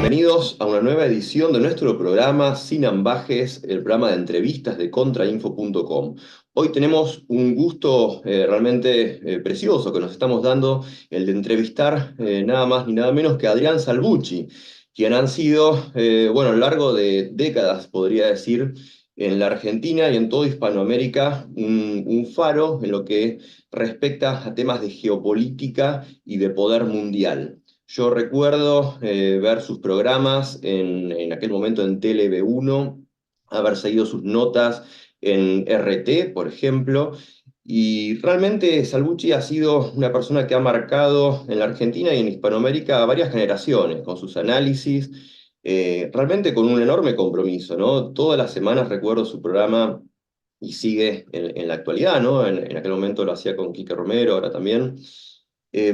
Bienvenidos a una nueva edición de nuestro programa Sin Ambajes, el programa de entrevistas de contrainfo.com. Hoy tenemos un gusto realmente precioso que nos estamos dando, el de entrevistar nada más ni nada menos que a Adrián Salvucci, quien han sido, bueno, a lo largo de décadas, podría decir, en la Argentina y en toda Hispanoamérica, un faro en lo que respecta a temas de geopolítica y de poder mundial. Yo recuerdo ver sus programas en aquel momento en TLV1, haber seguido sus notas en RT, por ejemplo, y realmente Salvucci ha sido una persona que ha marcado en la Argentina y en Hispanoamérica varias generaciones con sus análisis, realmente con un enorme compromiso, ¿no? Todas las semanas recuerdo su programa y sigue en la actualidad, ¿no? En aquel momento lo hacía con Quique Romero, ahora también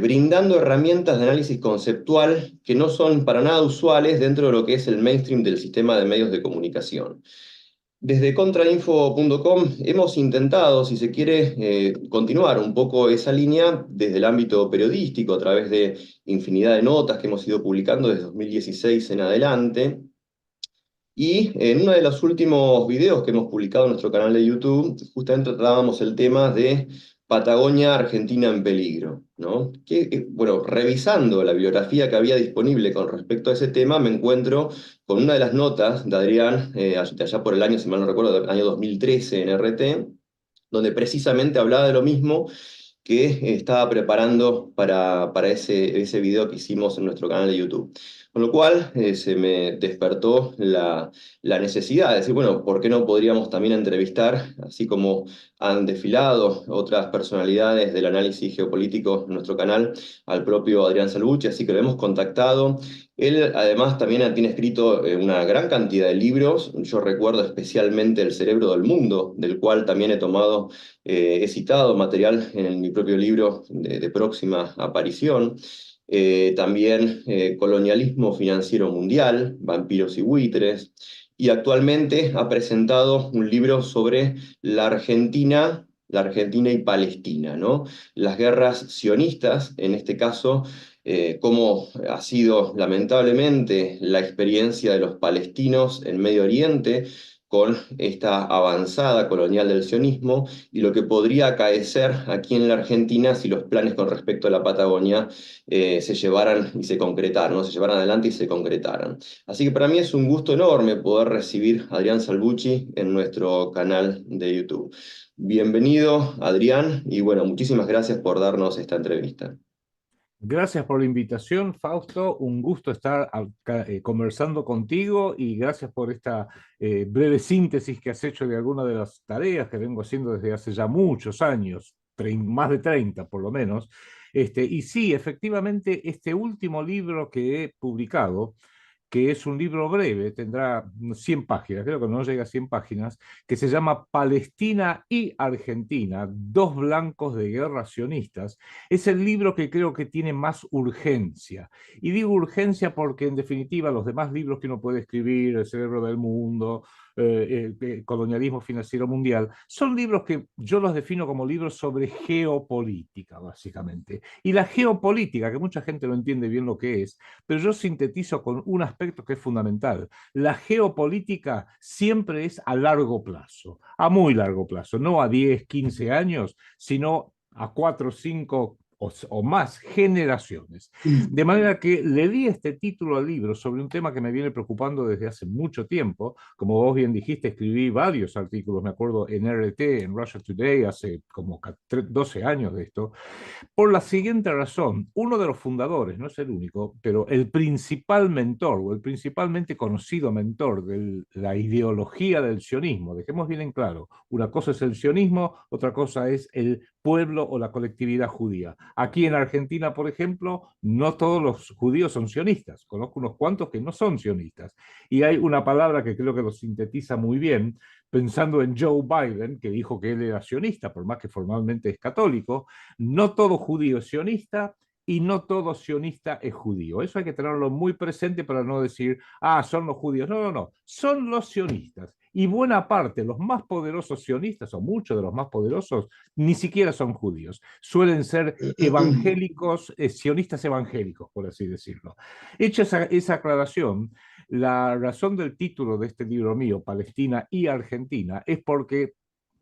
brindando herramientas de análisis conceptual que no son para nada usuales dentro de lo que es el mainstream del sistema de medios de comunicación. Desde contrainfo.com hemos intentado, si se quiere, continuar un poco esa línea desde el ámbito periodístico a través de infinidad de notas que hemos ido publicando desde 2016 en adelante. Y en uno de los últimos videos que hemos publicado en nuestro canal de YouTube, justamente tratábamos el tema de Patagonia, Argentina en peligro, ¿no? Que, bueno, revisando la bibliografía que había disponible con respecto a ese tema, me encuentro con una de las notas de Adrián, allá por el año, si mal no recuerdo, el año 2013 en RT, donde precisamente hablaba de lo mismo que estaba preparando para ese video que hicimos en nuestro canal de YouTube. Con lo cual se me despertó la necesidad de decir, bueno, ¿por qué no podríamos también entrevistar, así como han desfilado otras personalidades del análisis geopolítico en nuestro canal, al propio Adrián Salvucci? Así que lo hemos contactado. Él además también tiene escrito una gran cantidad de libros. Yo recuerdo especialmente El cerebro del mundo, del cual también he citado material en mi propio libro de próxima aparición. También Colonialismo Financiero Mundial, Vampiros y Buitres. Y actualmente ha presentado un libro sobre la Argentina y Palestina, ¿no? Las guerras sionistas, en este caso, cómo ha sido lamentablemente la experiencia de los palestinos en Medio Oriente con esta avanzada colonial del sionismo y lo que podría acaecer aquí en la Argentina si los planes con respecto a la Patagonia se llevaran y se concretaran, ¿no? Se llevaran adelante y se concretaran. Así que para mí es un gusto enorme poder recibir a Adrián Salvucci en nuestro canal de YouTube. Bienvenido, Adrián, y bueno, muchísimas gracias por darnos esta entrevista. Gracias por la invitación, Fausto. Un gusto estar acá, conversando contigo y gracias por esta breve síntesis que has hecho de algunas de las tareas que vengo haciendo desde hace ya muchos años, más de 30 por lo menos. Y sí, efectivamente, este último libro que he publicado, que es un libro breve, tendrá 100 páginas, creo que no llega a 100 páginas, que se llama Palestina y Argentina, dos blancos de guerra sionistas. Es el libro que creo que tiene más urgencia. Y digo urgencia porque en definitiva los demás libros que uno puede escribir, El cerebro del mundo, Colonialismo Financiero Mundial, son libros que yo los defino como libros sobre geopolítica, básicamente. Y la geopolítica, que mucha gente no entiende bien lo que es, pero yo sintetizo con un aspecto que es fundamental. La geopolítica siempre es a largo plazo, a muy largo plazo, no a 10, 15 años, sino a 4, 5 o más generaciones. De manera que le di este título al libro sobre un tema que me viene preocupando desde hace mucho tiempo. Como vos bien dijiste, escribí varios artículos, me acuerdo en RT, en Russia Today, hace como 12 años de esto, por la siguiente razón: uno de los fundadores, no es el único, pero el principal mentor o el principalmente conocido mentor de la ideología del sionismo, dejemos bien en claro, una cosa es el sionismo, otra cosa es el pueblo o la colectividad judía. Aquí en Argentina, por ejemplo, no todos los judíos son sionistas, conozco unos cuantos que no son sionistas. Y hay una palabra que creo que lo sintetiza muy bien, pensando en Joe Biden, que dijo que él era sionista, por más que formalmente es católico. No todo judío es sionista y no todo sionista es judío. Eso hay que tenerlo muy presente para no decir, son los judíos. No, no, no, son los sionistas. Y buena parte, los más poderosos sionistas, o muchos de los más poderosos, ni siquiera son judíos. Suelen ser evangélicos, sionistas evangélicos, por así decirlo. Hecha esa aclaración, la razón del título de este libro mío, Palestina y Argentina, es porque,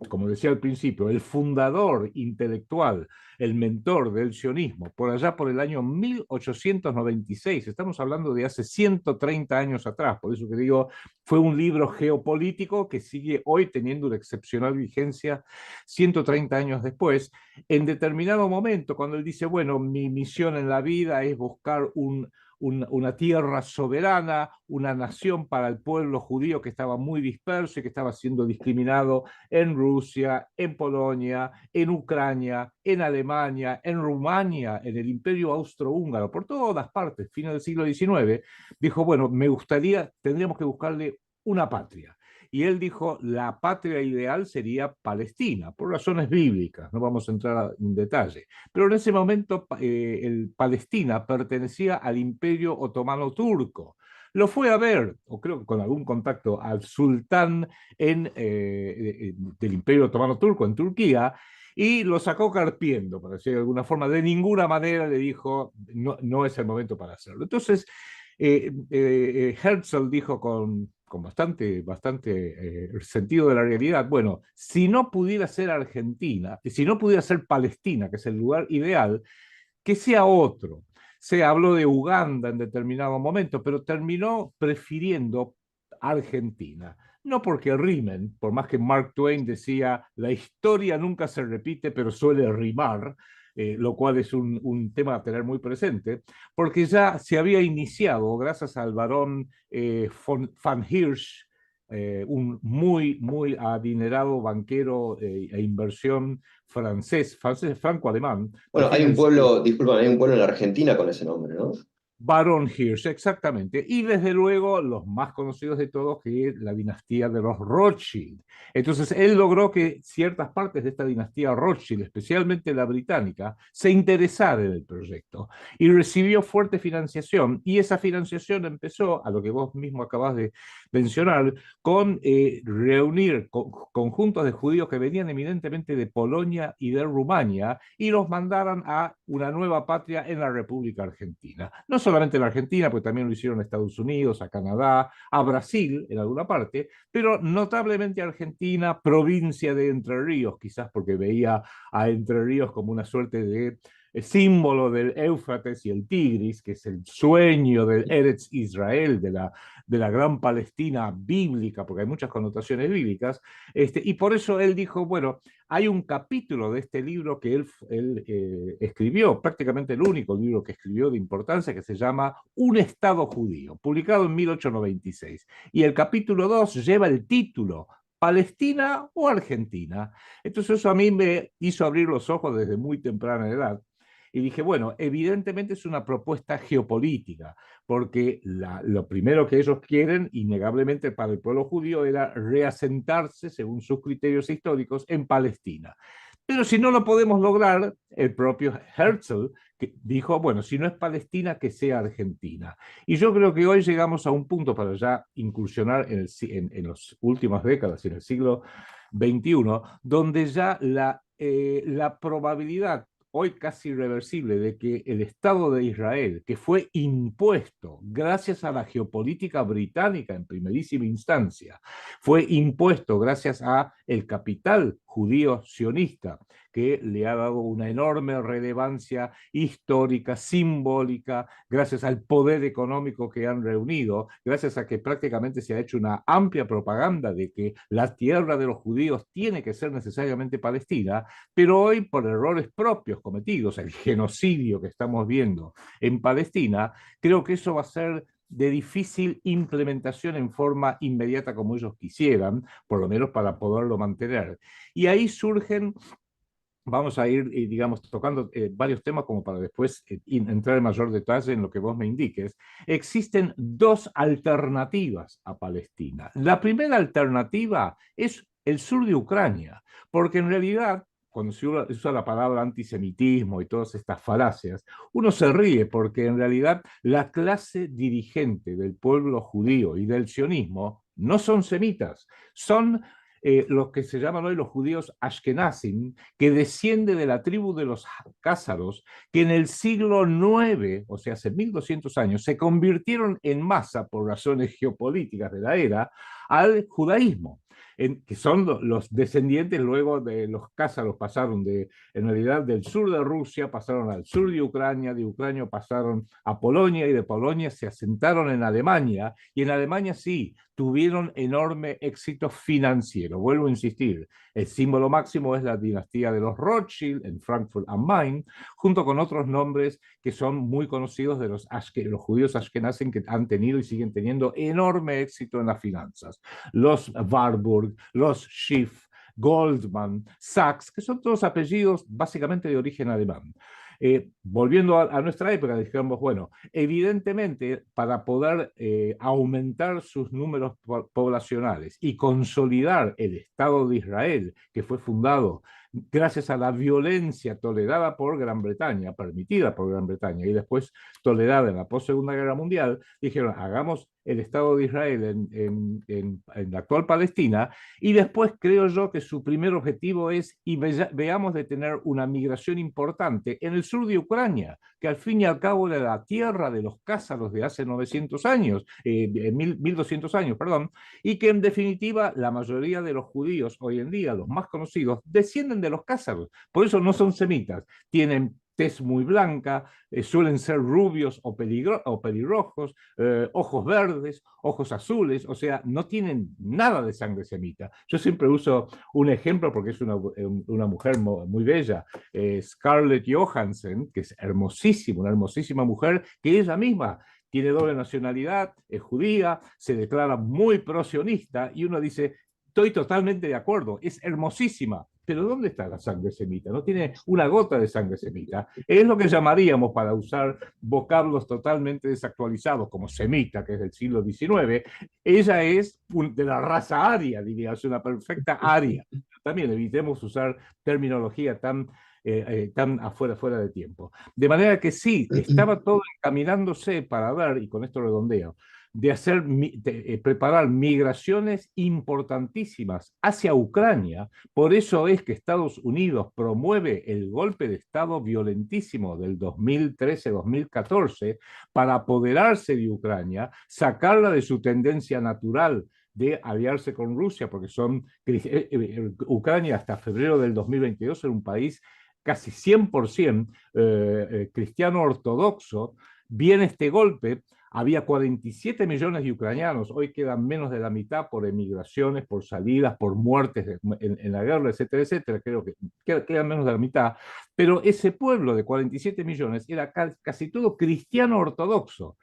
como decía al principio, el fundador intelectual, el mentor del sionismo, por allá por el año 1896, estamos hablando de hace 130 años atrás, por eso que digo, fue un libro geopolítico que sigue hoy teniendo una excepcional vigencia 130 años después, en determinado momento, cuando él dice, bueno, mi misión en la vida es buscar una tierra soberana, una nación para el pueblo judío que estaba muy disperso y que estaba siendo discriminado en Rusia, en Polonia, en Ucrania, en Alemania, en Rumania, en el Imperio Austrohúngaro, por todas partes, fin del siglo XIX, dijo, bueno, tendríamos que buscarle una patria. Y él dijo, la patria ideal sería Palestina, por razones bíblicas, no vamos a entrar en detalle. Pero en ese momento Palestina pertenecía al Imperio Otomano Turco. Lo fue a ver, o creo que con algún contacto, al sultán del Imperio Otomano Turco en Turquía, y lo sacó carpiendo, para decirlo de alguna forma. De ninguna manera le dijo, no, no es el momento para hacerlo. Entonces, Herzl dijo con bastante sentido de la realidad, bueno, si no pudiera ser Argentina, si no pudiera ser Palestina, que es el lugar ideal, que sea otro. Se habló de Uganda en determinado momento, pero terminó prefiriendo Argentina. No porque rimen, por más que Mark Twain decía, la historia nunca se repite, pero suele rimar, lo cual es un tema a tener muy presente, porque ya se había iniciado, gracias al barón Van Hirsch, un muy adinerado banquero e inversión francés franco-alemán, de Bueno, fin hay un del siglo. pueblo, disculpa, hay un pueblo en la Argentina con ese nombre, ¿no? Baron Hirsch, exactamente. Y desde luego los más conocidos de todos, que es la dinastía de los Rothschild. Entonces, él logró que ciertas partes de esta dinastía Rothschild, especialmente la británica, se interesara en el proyecto y recibió fuerte financiación. Y esa financiación empezó, a lo que vos mismo acabas de mencionar, con reunir conjuntos de judíos que venían eminentemente de Polonia y de Rumania y los mandaron a una nueva patria en la República Argentina. No solamente en la Argentina, porque también lo hicieron a Estados Unidos, a Canadá, a Brasil en alguna parte, pero notablemente a Argentina, provincia de Entre Ríos, quizás porque veía a Entre Ríos como una suerte de símbolo del Éufrates y el Tigris, que es el sueño del Eretz Israel, de la gran Palestina bíblica, porque hay muchas connotaciones bíblicas, y por eso él dijo, bueno, hay un capítulo de este libro que él escribió, prácticamente el único libro que escribió de importancia, que se llama Un Estado Judío, publicado en 1896. Y el capítulo 2 lleva el título Palestina o Argentina. Entonces eso a mí me hizo abrir los ojos desde muy temprana edad. Y dije, bueno, evidentemente es una propuesta geopolítica, porque lo primero que ellos quieren, innegablemente para el pueblo judío, era reasentarse, según sus criterios históricos, en Palestina. Pero si no lo podemos lograr, el propio Herzl que dijo, bueno, si no es Palestina, que sea Argentina. Y yo creo que hoy llegamos a un punto para ya incursionar en las últimas décadas, en el siglo XXI, donde ya la probabilidad hoy casi irreversible de que el Estado de Israel, que fue impuesto gracias a la geopolítica británica en primerísima instancia, fue impuesto gracias a el capital judío sionista, que le ha dado una enorme relevancia histórica, simbólica, gracias al poder económico que han reunido, gracias a que prácticamente se ha hecho una amplia propaganda de que la tierra de los judíos tiene que ser necesariamente Palestina, pero hoy por errores propios cometidos, el genocidio que estamos viendo en Palestina, creo que eso va a ser de difícil implementación en forma inmediata como ellos quisieran, por lo menos para poderlo mantener. Y ahí surgen, vamos a ir, digamos, tocando varios temas como para después entrar en mayor detalle en lo que vos me indiques. Existen dos alternativas a Palestina. La primera alternativa es el sur de Ucrania, porque en realidad cuando se usa la palabra antisemitismo y todas estas falacias, uno se ríe porque en realidad la clase dirigente del pueblo judío y del sionismo no son semitas, son los que se llaman hoy los judíos ashkenazim, que desciende de la tribu de los cásaros, que en el siglo IX, o sea, hace 1200 años, se convirtieron en masa por razones geopolíticas de la era al judaísmo. Que son los descendientes luego de los cásaros, pasaron en realidad del sur de Rusia, pasaron al sur de Ucrania pasaron a Polonia y de Polonia se asentaron en Alemania y en Alemania sí, tuvieron enorme éxito financiero. Vuelvo a insistir, el símbolo máximo es la dinastía de los Rothschild en Frankfurt am Main, junto con otros nombres que son muy conocidos de los judíos ashkenazim que han tenido y siguen teniendo enorme éxito en las finanzas. Los Warburg, los Schiff, Goldman, Sachs, que son todos apellidos básicamente de origen alemán. Volviendo a nuestra época, dijimos, bueno, evidentemente para poder aumentar sus números poblacionales y consolidar el Estado de Israel, que fue fundado gracias a la violencia tolerada por Gran Bretaña, permitida por Gran Bretaña y después tolerada en la post-Segunda Guerra Mundial, dijeron, hagamos el Estado de Israel en la actual Palestina y después creo yo que su primer objetivo es y veamos de tener una migración importante en el sur de Ucrania, que al fin y al cabo era la tierra de los cásaros de hace 900 años, 1200 años, perdón, y que en definitiva la mayoría de los judíos hoy en día, los más conocidos, descienden de los cásaros, por eso no son semitas, tienen tez muy blanca, suelen ser rubios o pelirrojos, ojos verdes, ojos azules, o sea, no tienen nada de sangre semita. Yo siempre uso un ejemplo porque es una mujer muy bella, Scarlett Johansson, que es hermosísima, una hermosísima mujer, que ella misma tiene doble nacionalidad, es judía, se declara muy pro-sionista y uno dice, estoy totalmente de acuerdo, es hermosísima, pero ¿dónde está la sangre semita? No tiene una gota de sangre semita. Es lo que llamaríamos, para usar vocablos totalmente desactualizados, como semita, que es del siglo XIX, ella es de la raza aria, diría, es una perfecta aria. También evitemos usar terminología tan fuera de tiempo. De manera que sí, estaba todo encaminándose para ver, y con esto redondeo, de preparar migraciones importantísimas hacia Ucrania. Por eso es que Estados Unidos promueve el golpe de Estado violentísimo del 2013-2014 para apoderarse de Ucrania, sacarla de su tendencia natural de aliarse con Rusia, porque Ucrania hasta febrero del 2022 era un país casi 100% cristiano ortodoxo. Viene este golpe, había 47 millones de ucranianos, hoy quedan menos de la mitad por emigraciones, por salidas, por muertes en la guerra, etcétera, etcétera, creo que quedan menos de la mitad, pero ese pueblo de 47 millones era casi todo cristiano ortodoxo.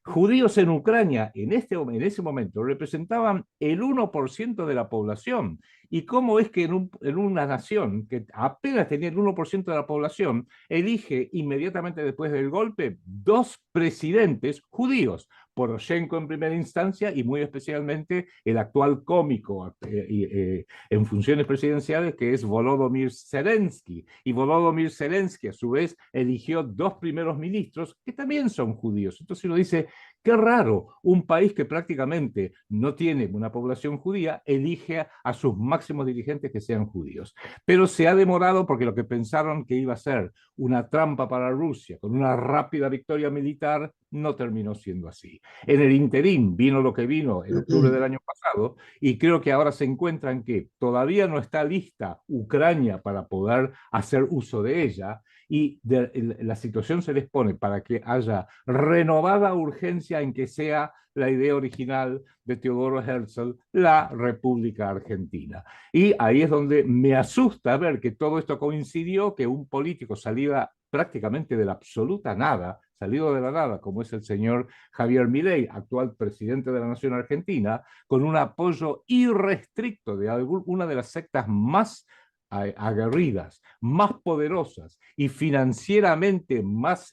Judíos en Ucrania en ese momento representaban el 1% de la población. ¿Y cómo es que en una nación que apenas tenía el 1% de la población elige inmediatamente después del golpe dos presidentes judíos? Poroshenko en primera instancia y muy especialmente el actual cómico en funciones presidenciales que es Volodymyr Zelensky. Y Volodymyr Zelensky a su vez eligió dos primeros ministros que también son judíos. Entonces uno dice, qué raro, un país que prácticamente no tiene una población judía elige a sus máximos dirigentes que sean judíos. Pero se ha demorado porque lo que pensaron que iba a ser una trampa para Rusia con una rápida victoria militar no terminó siendo así. En el interín vino lo que vino en octubre del año pasado y creo que ahora se encuentran que todavía no está lista Ucrania para poder hacer uso de ella y la situación se les pone para que haya renovada urgencia en que sea la idea original de Teodoro Herzl, la República Argentina. Y ahí es donde me asusta ver que todo esto coincidió, que un político saliera prácticamente de la absoluta nada, salido de la nada, como es el señor Javier Milei, actual presidente de la Nación Argentina, con un apoyo irrestricto de una de las sectas más aguerridas, más poderosas y financieramente más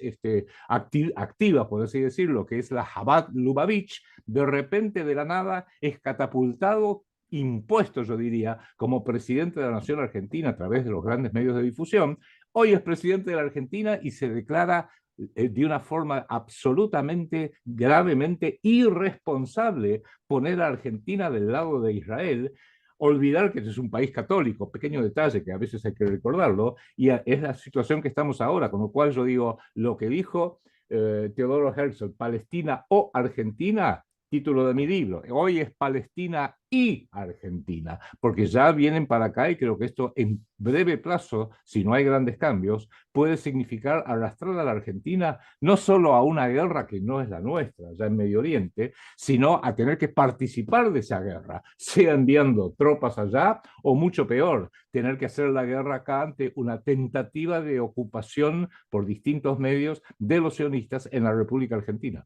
activa, por así decirlo, que es la Chabad Lubavitch, de repente de la nada es catapultado impuesto, yo diría, como presidente de la Nación Argentina a través de los grandes medios de difusión, hoy es presidente de la Argentina y se declara de una forma absolutamente, gravemente irresponsable poner a Argentina del lado de Israel, olvidar que es un país católico, pequeño detalle que a veces hay que recordarlo, y es la situación que estamos ahora, con lo cual yo digo, lo que dijo Teodoro Herzl, Palestina o Argentina, título de mi libro. Hoy es Palestina y Argentina, porque ya vienen para acá y creo que esto en breve plazo, si no hay grandes cambios, puede significar arrastrar a la Argentina no solo a una guerra que no es la nuestra, ya en Medio Oriente, sino a tener que participar de esa guerra, sea enviando tropas allá o mucho peor, tener que hacer la guerra acá ante una tentativa de ocupación por distintos medios de los sionistas en la República Argentina.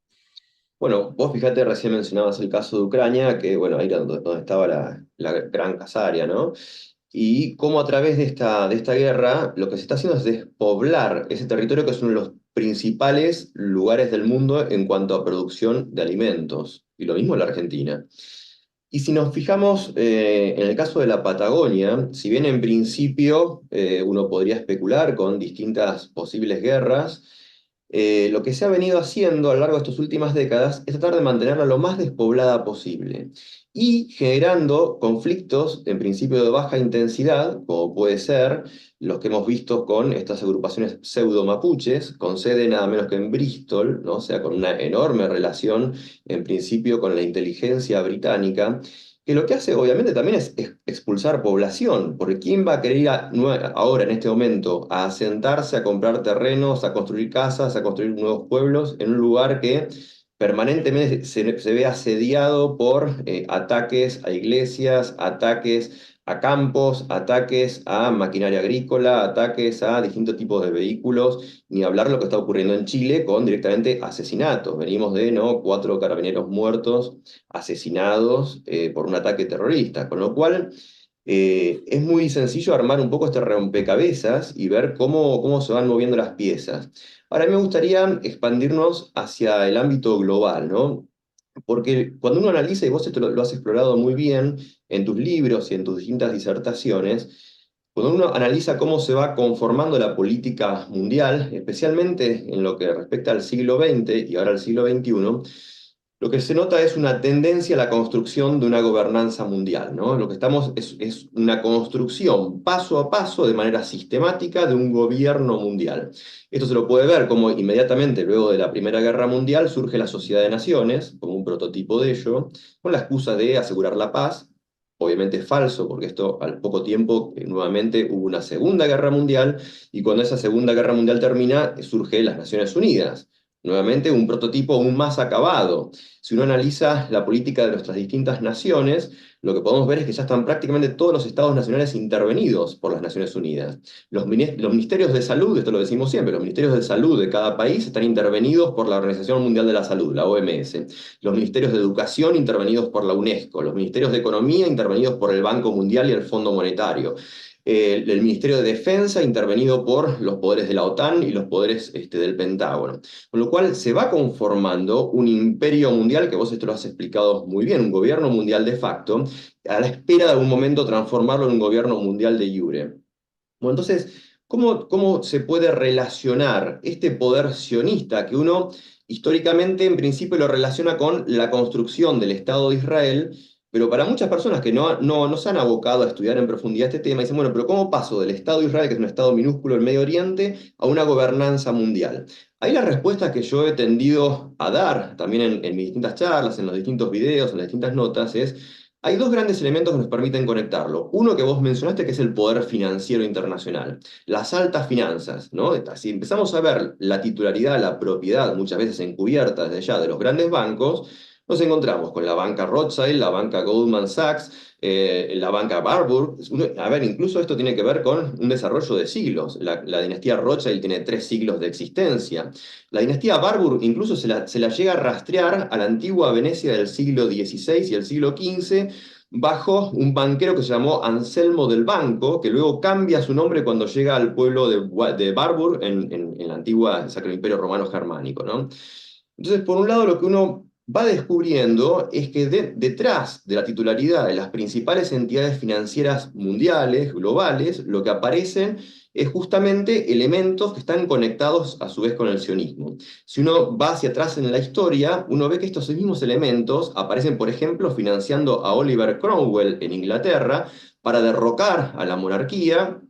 Bueno, vos fíjate, recién mencionabas el caso de Ucrania, que bueno, ahí era donde estaba la gran Casaria, ¿no? Y cómo a través de esta guerra lo que se está haciendo es despoblar ese territorio que es uno de los principales lugares del mundo en cuanto a producción de alimentos. Y lo mismo en la Argentina. Y si nos fijamos en el caso de la Patagonia, si bien en principio uno podría especular con distintas posibles guerras, lo que se ha venido haciendo a lo largo de estas últimas décadas es tratar de mantenerla lo más despoblada posible y generando conflictos en principio de baja intensidad, como puede ser los que hemos visto con estas agrupaciones pseudo-mapuches, con sede nada menos que en Bristol, ¿no? O sea, con una enorme relación en principio con la inteligencia británica, que lo que hace obviamente también es expulsar población, porque ¿quién va a querer ir ahora en este momento a asentarse, a comprar terrenos, a construir casas, a construir nuevos pueblos en un lugar que permanentemente se ve asediado por ataques a iglesias, ataques a campos, ataques a maquinaria agrícola, ataques a distintos tipos de vehículos, ni hablar lo que está ocurriendo en Chile con directamente asesinatos? Venimos de, ¿no?, 4 carabineros muertos, asesinados por un ataque terrorista, con lo cual es muy sencillo armar un poco este rompecabezas y ver cómo se van moviendo las piezas. Ahora, a mí me gustaría expandirnos hacia el ámbito global, ¿no? Porque cuando uno analiza, y vos esto lo has explorado muy bien en tus libros y en tus distintas disertaciones, cuando uno analiza cómo se va conformando la política mundial, especialmente en lo que respecta al siglo XX y ahora al siglo XXI, lo que se nota es una tendencia a la construcción de una gobernanza mundial, ¿no? Lo que estamos es una construcción paso a paso, de manera sistemática, de un gobierno mundial. Esto se lo puede ver como inmediatamente luego de la Primera Guerra Mundial surge la Sociedad de Naciones, como un prototipo de ello, con la excusa de asegurar la paz. Obviamente es falso, porque esto al poco tiempo nuevamente hubo una Segunda Guerra Mundial, y cuando esa Segunda Guerra Mundial termina, surge las Naciones Unidas. Nuevamente un prototipo aún más acabado. Si uno analiza la política de nuestras distintas naciones, lo que podemos ver es que ya están prácticamente todos los estados nacionales intervenidos por las Naciones Unidas. Los ministerios de salud, esto lo decimos siempre, los ministerios de salud de cada país están intervenidos por la Organización Mundial de la Salud, la OMS. Los ministerios de educación intervenidos por la UNESCO. Los ministerios de economía intervenidos por el Banco Mundial y el Fondo Monetario. El Ministerio de Defensa intervenido por los poderes de la OTAN y los poderes del Pentágono. Con lo cual se va conformando un imperio mundial, que vos esto lo has explicado muy bien, un gobierno mundial de facto, a la espera de algún momento transformarlo en un gobierno mundial de jure. Bueno, entonces, ¿cómo se puede relacionar este poder sionista que uno históricamente en principio lo relaciona con la construcción del Estado de Israel? Pero para muchas personas que no se han abocado a estudiar en profundidad este tema, dicen, bueno, pero ¿cómo paso del Estado de Israel, que es un Estado minúsculo en Medio Oriente, a una gobernanza mundial? Ahí la respuesta que yo he tendido a dar, también en mis distintas charlas, en los distintos videos, en las distintas notas, es: hay dos grandes elementos que nos permiten conectarlo. Uno que vos mencionaste, que es el poder financiero internacional, las altas finanzas, ¿no? Si empezamos a ver la titularidad, la propiedad, muchas veces encubierta desde ya, de los grandes bancos, nos encontramos con la banca Rothschild, la banca Goldman Sachs, la banca Warburg. A ver, incluso esto tiene que ver con un desarrollo de siglos. La dinastía Rothschild tiene 3 siglos de existencia. La dinastía Warburg incluso se la llega a rastrear a la antigua Venecia del siglo XVI y el siglo XV, bajo un banquero que se llamó Anselmo del Banco, que luego cambia su nombre cuando llega al pueblo de Warburg en la antigua Sacro Imperio Romano Germánico, ¿no? Entonces, por un lado, lo que uno va descubriendo es que detrás de la titularidad de las principales entidades financieras mundiales, globales, lo que aparecen es justamente elementos que están conectados a su vez con el sionismo. Si uno va hacia atrás en la historia, uno ve que estos mismos elementos aparecen, por ejemplo, financiando a Oliver Cromwell en Inglaterra para derrocar a la monarquía.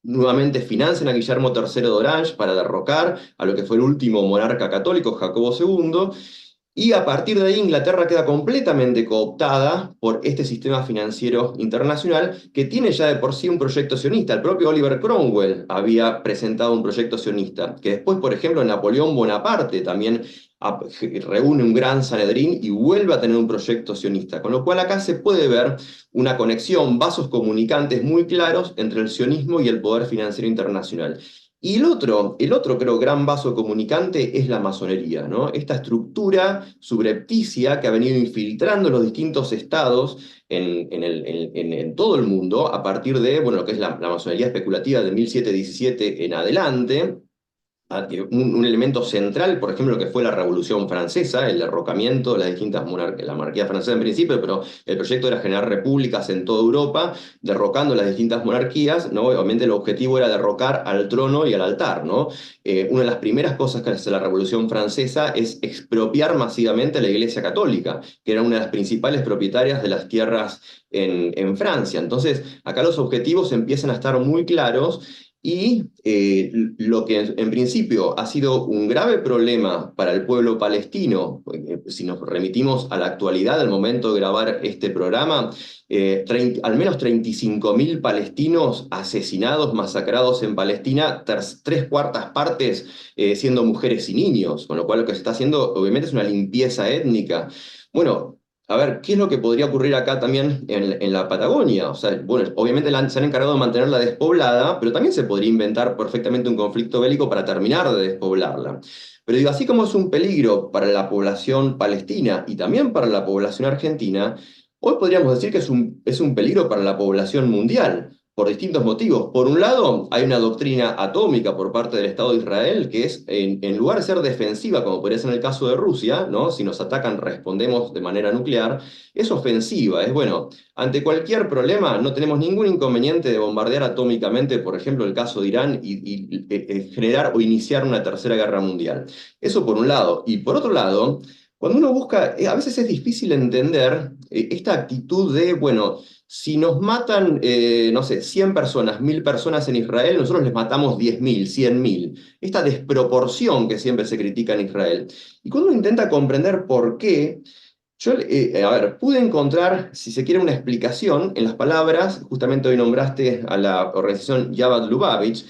Nuevamente financian a Guillermo III de Orange para derrocar a lo que fue el último monarca católico, Jacobo II, y a partir de ahí Inglaterra queda completamente cooptada por este sistema financiero internacional que tiene ya de por sí un proyecto sionista. El propio Oliver Cromwell había presentado un proyecto sionista, que después, por ejemplo, Napoleón Bonaparte también reúne un gran Sanedrín y vuelve a tener un proyecto sionista. Con lo cual acá se puede ver una conexión, vasos comunicantes muy claros entre el sionismo y el poder financiero internacional. Y el otro creo, gran vaso comunicante es la masonería, ¿no? Esta estructura subrepticia que ha venido infiltrando los distintos estados en todo el mundo a partir de, bueno, lo que es la masonería especulativa de 1717 en adelante, un elemento central, por ejemplo, lo que fue la Revolución Francesa, el derrocamiento de las distintas monarquías, la monarquía francesa en principio, pero el proyecto era generar repúblicas en toda Europa, derrocando las distintas monarquías, ¿no? Obviamente el objetivo era derrocar al trono y al altar, ¿no? Una de las primeras cosas que hace la Revolución Francesa es expropiar masivamente a la Iglesia Católica, que era una de las principales propietarias de las tierras en Francia. Entonces, acá los objetivos empiezan a estar muy claros y lo que en principio ha sido un grave problema para el pueblo palestino, si nos remitimos a la actualidad, al momento de grabar este programa, al menos 35.000 palestinos asesinados, masacrados en Palestina, tres cuartas partes siendo mujeres y niños, con lo cual lo que se está haciendo obviamente es una limpieza étnica. Bueno, a ver, ¿qué es lo que podría ocurrir acá también en la Patagonia? O sea, bueno, obviamente se han encargado de mantenerla despoblada, pero también se podría inventar perfectamente un conflicto bélico para terminar de despoblarla. Pero digo, así como es un peligro para la población palestina y también para la población argentina, hoy podríamos decir que es un peligro para la población mundial, por distintos motivos. Por un lado, hay una doctrina atómica por parte del Estado de Israel que es, en lugar de ser defensiva, como podría ser en el caso de Rusia, ¿no? Si nos atacan respondemos de manera nuclear, es ofensiva. Es bueno, ante cualquier problema no tenemos ningún inconveniente de bombardear atómicamente, por ejemplo, el caso de Irán y generar o iniciar una tercera guerra mundial. Eso por un lado. Y por otro lado, cuando uno busca, a veces es difícil entender esta actitud de, bueno, si nos matan, no sé, 100 personas, 1000 personas en Israel, nosotros les matamos 10.000, 100.000. Esta desproporción que siempre se critica en Israel. Y cuando uno intenta comprender por qué, yo, a ver, pude encontrar, si se quiere, una explicación en las palabras, justamente hoy nombraste a la organización Yavad Lubavitch,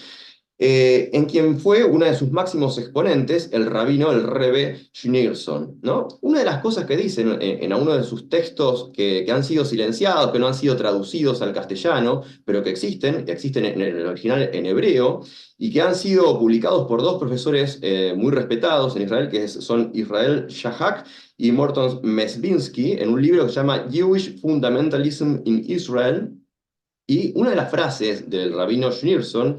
en quien fue uno de sus máximos exponentes, el rabino, el Rebbe Schneerson, ¿no? Una de las cosas que dice en uno de sus textos que han sido silenciados, que no han sido traducidos al castellano, pero que existen en el original en hebreo, y que han sido publicados por dos profesores muy respetados en Israel, que son Israel Shahak y Morton Mesbinsky, en un libro que se llama Jewish Fundamentalism in Israel. Y una de las frases del rabino Schneerson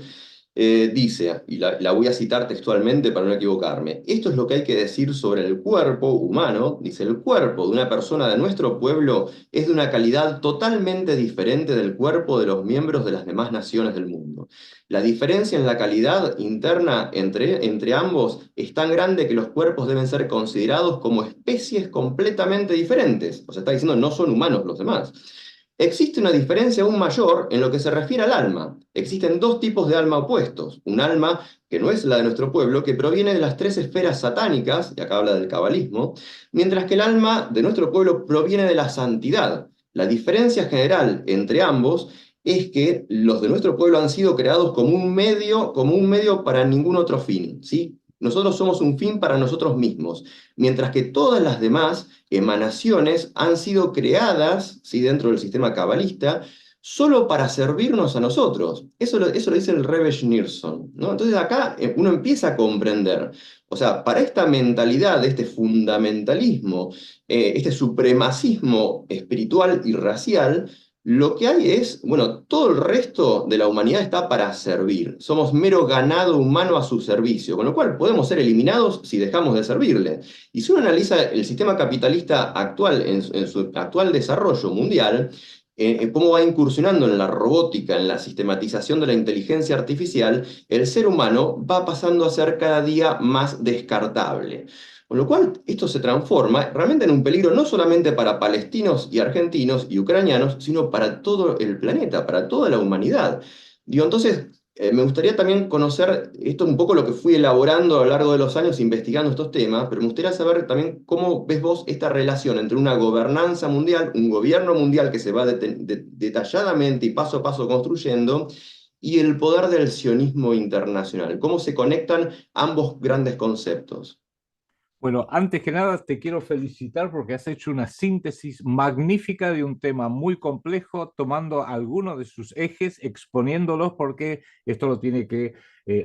dice, y la voy a citar textualmente para no equivocarme, esto es lo que hay que decir sobre el cuerpo humano, dice, el cuerpo de una persona de nuestro pueblo es de una calidad totalmente diferente del cuerpo de los miembros de las demás naciones del mundo. La diferencia en la calidad interna entre ambos es tan grande que los cuerpos deben ser considerados como especies completamente diferentes. O sea, está diciendo, no son humanos los demás. Existe una diferencia aún mayor en lo que se refiere al alma. Existen dos tipos de alma opuestos. Un alma que no es la de nuestro pueblo, que proviene de las tres esferas satánicas, y acá habla del cabalismo, mientras que el alma de nuestro pueblo proviene de la santidad. La diferencia general entre ambos es que los de nuestro pueblo han sido creados como un medio para ningún otro fin, ¿sí? Nosotros somos un fin para nosotros mismos, mientras que todas las demás emanaciones han sido creadas, ¿sí?, dentro del sistema cabalista, solo para servirnos a nosotros. Eso lo dice el Rebbe Schneerson, ¿no? Entonces acá uno empieza a comprender, o sea, para esta mentalidad, este fundamentalismo, este supremacismo espiritual y racial, Lo que hay es, bueno, todo el resto de la humanidad está para servir. Somos mero ganado humano a su servicio, con lo cual podemos ser eliminados si dejamos de servirle. Y si uno analiza el sistema capitalista actual en su actual desarrollo mundial, cómo va incursionando en la robótica, en la sistematización de la inteligencia artificial, el ser humano va pasando a ser cada día más descartable. Con lo cual, esto se transforma realmente en un peligro no solamente para palestinos y argentinos y ucranianos, sino para todo el planeta, para toda la humanidad. Digo, entonces, me gustaría también conocer, esto un poco lo que fui elaborando a lo largo de los años investigando estos temas, pero me gustaría saber también cómo ves vos esta relación entre una gobernanza mundial, un gobierno mundial que se va detalladamente y paso a paso construyendo, y el poder del sionismo internacional. ¿Cómo se conectan ambos grandes conceptos? Bueno, antes que nada te quiero felicitar porque has hecho una síntesis magnífica de un tema muy complejo, tomando algunos de sus ejes, exponiéndolos, porque esto lo tiene que,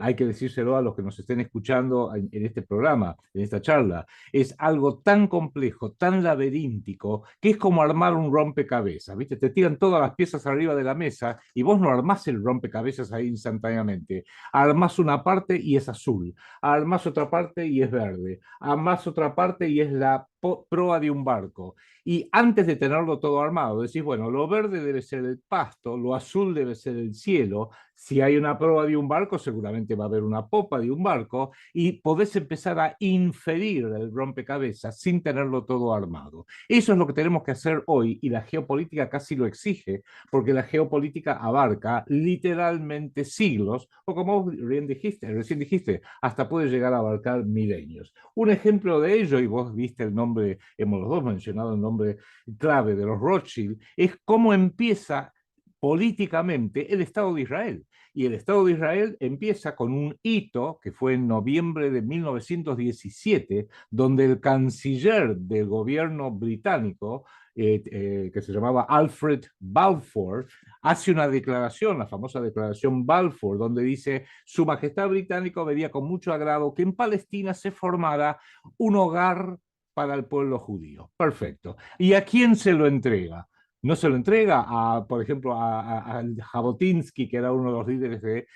hay que decírselo a los que nos estén escuchando en este programa, en esta charla. Es algo tan complejo, tan laberíntico, que es como armar un rompecabezas, ¿viste? Te tiran todas las piezas arriba de la mesa y vos no armás el rompecabezas ahí instantáneamente. Armás una parte y es azul, armás otra parte y es verde, armás otra parte y es la proa de un barco. Y antes de tenerlo todo armado, decís, bueno, lo verde debe ser el pasto, lo azul debe ser el cielo. Si hay una proa de un barco, seguramente va a haber una popa de un barco y podés empezar a inferir el rompecabezas sin tenerlo todo armado. Eso es lo que tenemos que hacer hoy y la geopolítica casi lo exige, porque la geopolítica abarca literalmente siglos, o como recién dijiste, hasta puede llegar a abarcar milenios. Un ejemplo de ello, y vos viste el nombre, hemos los dos mencionado el nombre clave de los Rothschild, es cómo empieza políticamente el Estado de Israel. Y el Estado de Israel empieza con un hito que fue en noviembre de 1917, donde el canciller del gobierno británico, que se llamaba Alfred Balfour, hace una declaración, la famosa declaración Balfour, donde dice: Su Majestad Británico vería con mucho agrado que en Palestina se formara un hogar para el pueblo judío. Perfecto. ¿Y a quién se lo entrega? No se lo entrega, a, por ejemplo, a Jabotinsky, que era uno de los líderes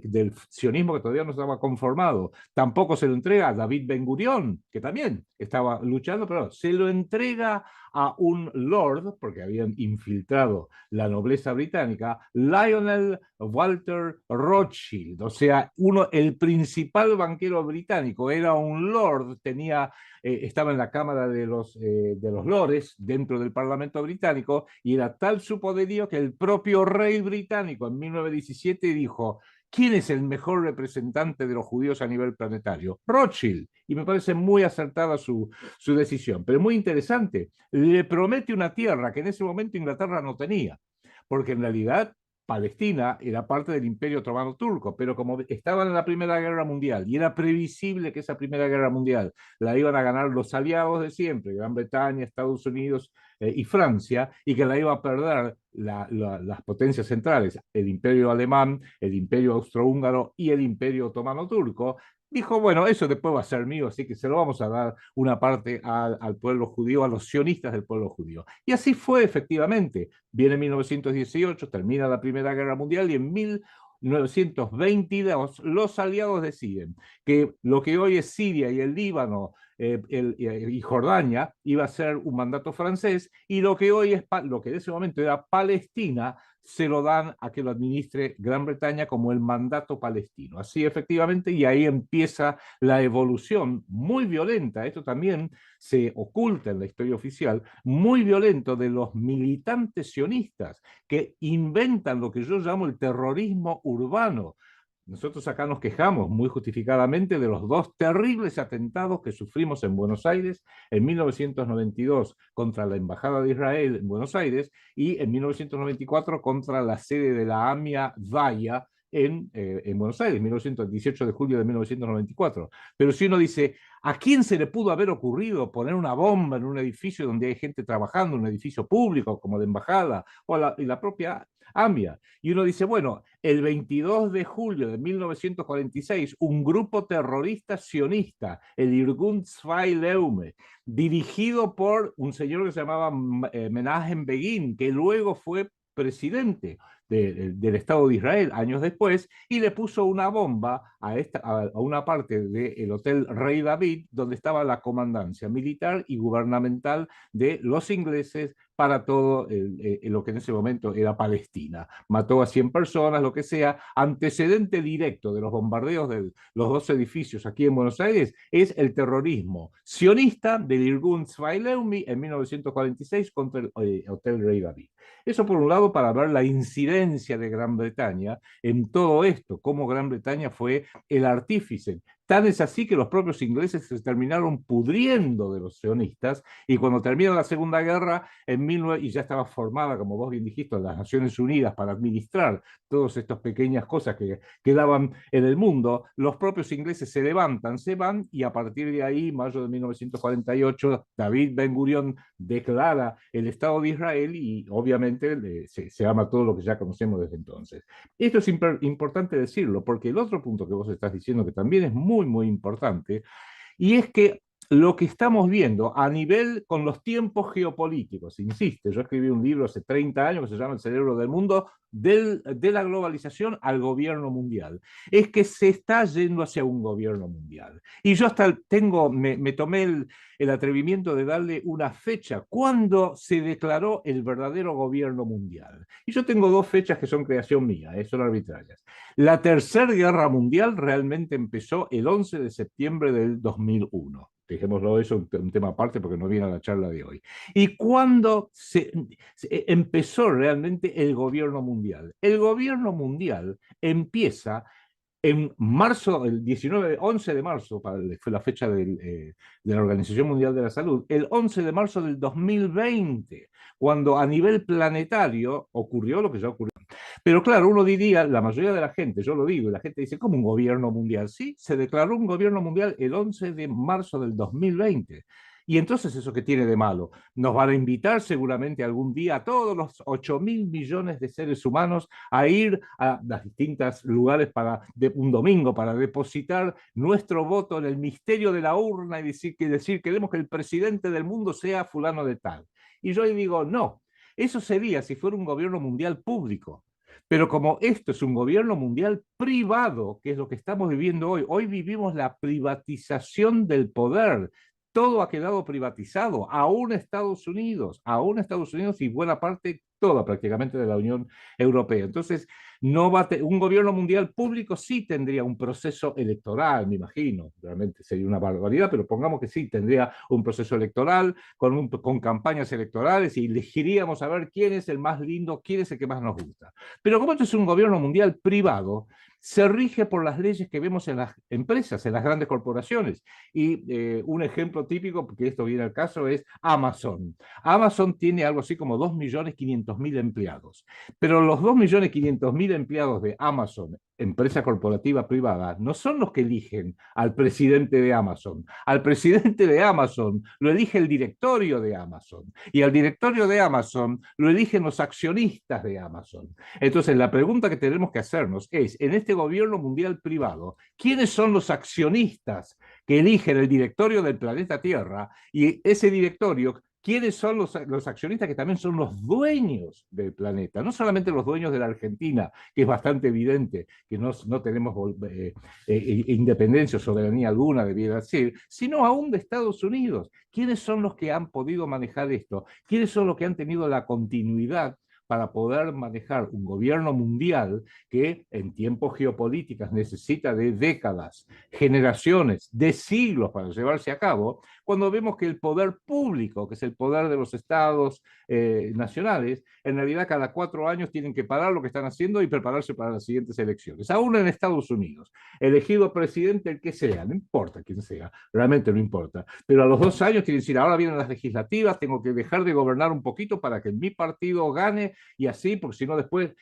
del sionismo que todavía no estaba conformado. Tampoco se lo entrega a David Ben Gurión, que también estaba luchando, pero se lo entrega a un lord, porque habían infiltrado la nobleza británica, Lionel Walter Rothschild. O sea, el principal banquero británico era un lord, estaba en la Cámara de los Lores, dentro del Parlamento británico, y era tal su poderío que el propio rey británico en 1917 dijo: ¿quién es el mejor representante de los judíos a nivel planetario? Rothschild. Y me parece muy acertada su decisión, pero muy interesante. Le promete una tierra que en ese momento Inglaterra no tenía, porque en realidad Palestina era parte del Imperio Otomano Turco, pero como estaban en la Primera Guerra Mundial y era previsible que esa Primera Guerra Mundial la iban a ganar los aliados de siempre, Gran Bretaña, Estados Unidos y Francia, y que la iba a perder las potencias centrales, el Imperio Alemán, el Imperio Austrohúngaro y el Imperio Otomano Turco, dijo: bueno, eso después va a ser mío, así que se lo vamos a dar una parte al pueblo judío, a los sionistas del pueblo judío. Y así fue efectivamente. Viene 1918, termina la Primera Guerra Mundial y en 1922 los aliados deciden que lo que hoy es Siria y el Líbano y Jordania iba a ser un mandato francés, y lo que hoy es lo que en ese momento era Palestina se lo dan a que lo administre Gran Bretaña como el mandato palestino. Así efectivamente, y ahí empieza la evolución muy violenta. Esto también se oculta en la historia oficial, muy violento, de los militantes sionistas que inventan lo que yo llamo el terrorismo urbano. Nosotros acá nos quejamos muy justificadamente de los dos terribles atentados que sufrimos en Buenos Aires en 1992 contra la Embajada de Israel en Buenos Aires y en 1994 contra la sede de la AMIA Daya en Buenos Aires, 18 de julio de 1994. Pero si uno dice: ¿a quién se le pudo haber ocurrido poner una bomba en un edificio donde hay gente trabajando, un edificio público como de embajada y la propia AMIA? Y uno dice: bueno, el 22 de julio de 1946, un grupo terrorista sionista, el Irgun Zwei Leume, dirigido por un señor que se llamaba Menachem Begin, que luego fue presidente del Estado de Israel años después, y le puso una bomba a una parte del Hotel Rey David, donde estaba la comandancia militar y gubernamental de los ingleses para todo lo que en ese momento era Palestina. Mató a 100 personas, lo que sea. Antecedente directo de los bombardeos de los dos edificios aquí en Buenos Aires es el terrorismo sionista del Irgun Zwei Leumi en 1946 contra el Hotel Rey David. Eso por un lado para ver la incidencia de Gran Bretaña en todo esto, cómo Gran Bretaña fue el artífice. Tan es así que los propios ingleses se terminaron pudriendo de los sionistas y cuando termina la Segunda Guerra, y ya estaba formada, como vos bien dijiste, las Naciones Unidas para administrar todas estas pequeñas cosas que quedaban en el mundo, los propios ingleses se levantan, se van y a partir de ahí, mayo de 1948, David Ben Gurión declara el Estado de Israel y obviamente se llama todo lo que ya conocemos desde entonces. Esto es importante decirlo porque el otro punto que vos estás diciendo que también es muy importante y es que lo que estamos viendo a nivel con los tiempos geopolíticos, insiste, yo escribí un libro hace 30 años que se llama El cerebro del mundo, de la globalización al gobierno mundial, es que se está yendo hacia un gobierno mundial. Y yo hasta me tomé el atrevimiento de darle una fecha, cuando se declaró el verdadero gobierno mundial. Y yo tengo dos fechas que son creación mía, son arbitrarias. La Tercera Guerra Mundial realmente empezó el 11 de septiembre del 2001. Dejémoslo eso un tema aparte porque no viene a la charla de hoy. ¿Y cuándo se empezó realmente el gobierno mundial? El gobierno mundial empieza en marzo, el 11 de marzo, fue la fecha de la Organización Mundial de la Salud, el 11 de marzo del 2020, cuando a nivel planetario ocurrió lo que ya ocurrió. Pero claro, uno diría, la mayoría de la gente, yo lo digo, y la gente dice, ¿cómo un gobierno mundial? Sí, se declaró un gobierno mundial el 11 de marzo del 2020. Y entonces, ¿eso qué tiene de malo? Nos van a invitar seguramente algún día a todos los 8.000 millones de seres humanos a ir a los distintos lugares un domingo para depositar nuestro voto en el misterio de la urna y decir queremos que el presidente del mundo sea fulano de tal. Y yo digo, no, eso sería si fuera un gobierno mundial público. Pero como esto es un gobierno mundial privado, que es lo que estamos viviendo hoy vivimos la privatización del poder. Todo ha quedado privatizado, aún Estados Unidos y buena parte, toda prácticamente de la Unión Europea. Entonces, no un gobierno mundial público sí tendría un proceso electoral, me imagino. Realmente sería una barbaridad, pero pongamos que sí, tendría un proceso electoral con campañas electorales y elegiríamos a ver quién es el más lindo, quién es el que más nos gusta. Pero como esto es un gobierno mundial privado, se rige por las leyes que vemos en las empresas, en las grandes corporaciones. Y un ejemplo típico, porque esto viene al caso, es Amazon. Amazon tiene algo así como 2.500.000 empleados. Pero los 2.500.000 empleados de Amazon, empresa corporativa privada, no son los que eligen al presidente de Amazon. Al presidente de Amazon lo elige el directorio de Amazon. Y al directorio de Amazon lo eligen los accionistas de Amazon. Entonces, la pregunta que tenemos que hacernos es, en este gobierno mundial privado, ¿quiénes son los accionistas que eligen el directorio del planeta Tierra? Y ese directorio, ¿quiénes son los accionistas que también son los dueños del planeta? No solamente los dueños de la Argentina, que es bastante evidente que no tenemos independencia o soberanía alguna, debiera decir, sino aún de Estados Unidos. ¿Quiénes son los que han podido manejar esto? ¿Quiénes son los que han tenido la continuidad para poder manejar un gobierno mundial que en tiempos geopolíticos necesita de décadas, generaciones, de siglos para llevarse a cabo, cuando vemos que el poder público, que es el poder de los estados nacionales, en realidad cada 4 años tienen que parar lo que están haciendo y prepararse para las siguientes elecciones. Aún en Estados Unidos, elegido presidente el que sea, no importa quién sea, realmente no importa, pero a los 2 años tienen que decir, ahora vienen las legislativas, tengo que dejar de gobernar un poquito para que mi partido gane y así, porque si no después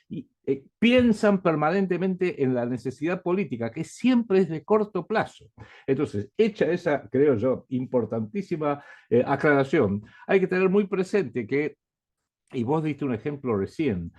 piensan permanentemente en la necesidad política, que siempre es de corto plazo. Entonces, hecha esa, creo yo, importantísima aclaración, hay que tener muy presente que, y vos diste un ejemplo recién,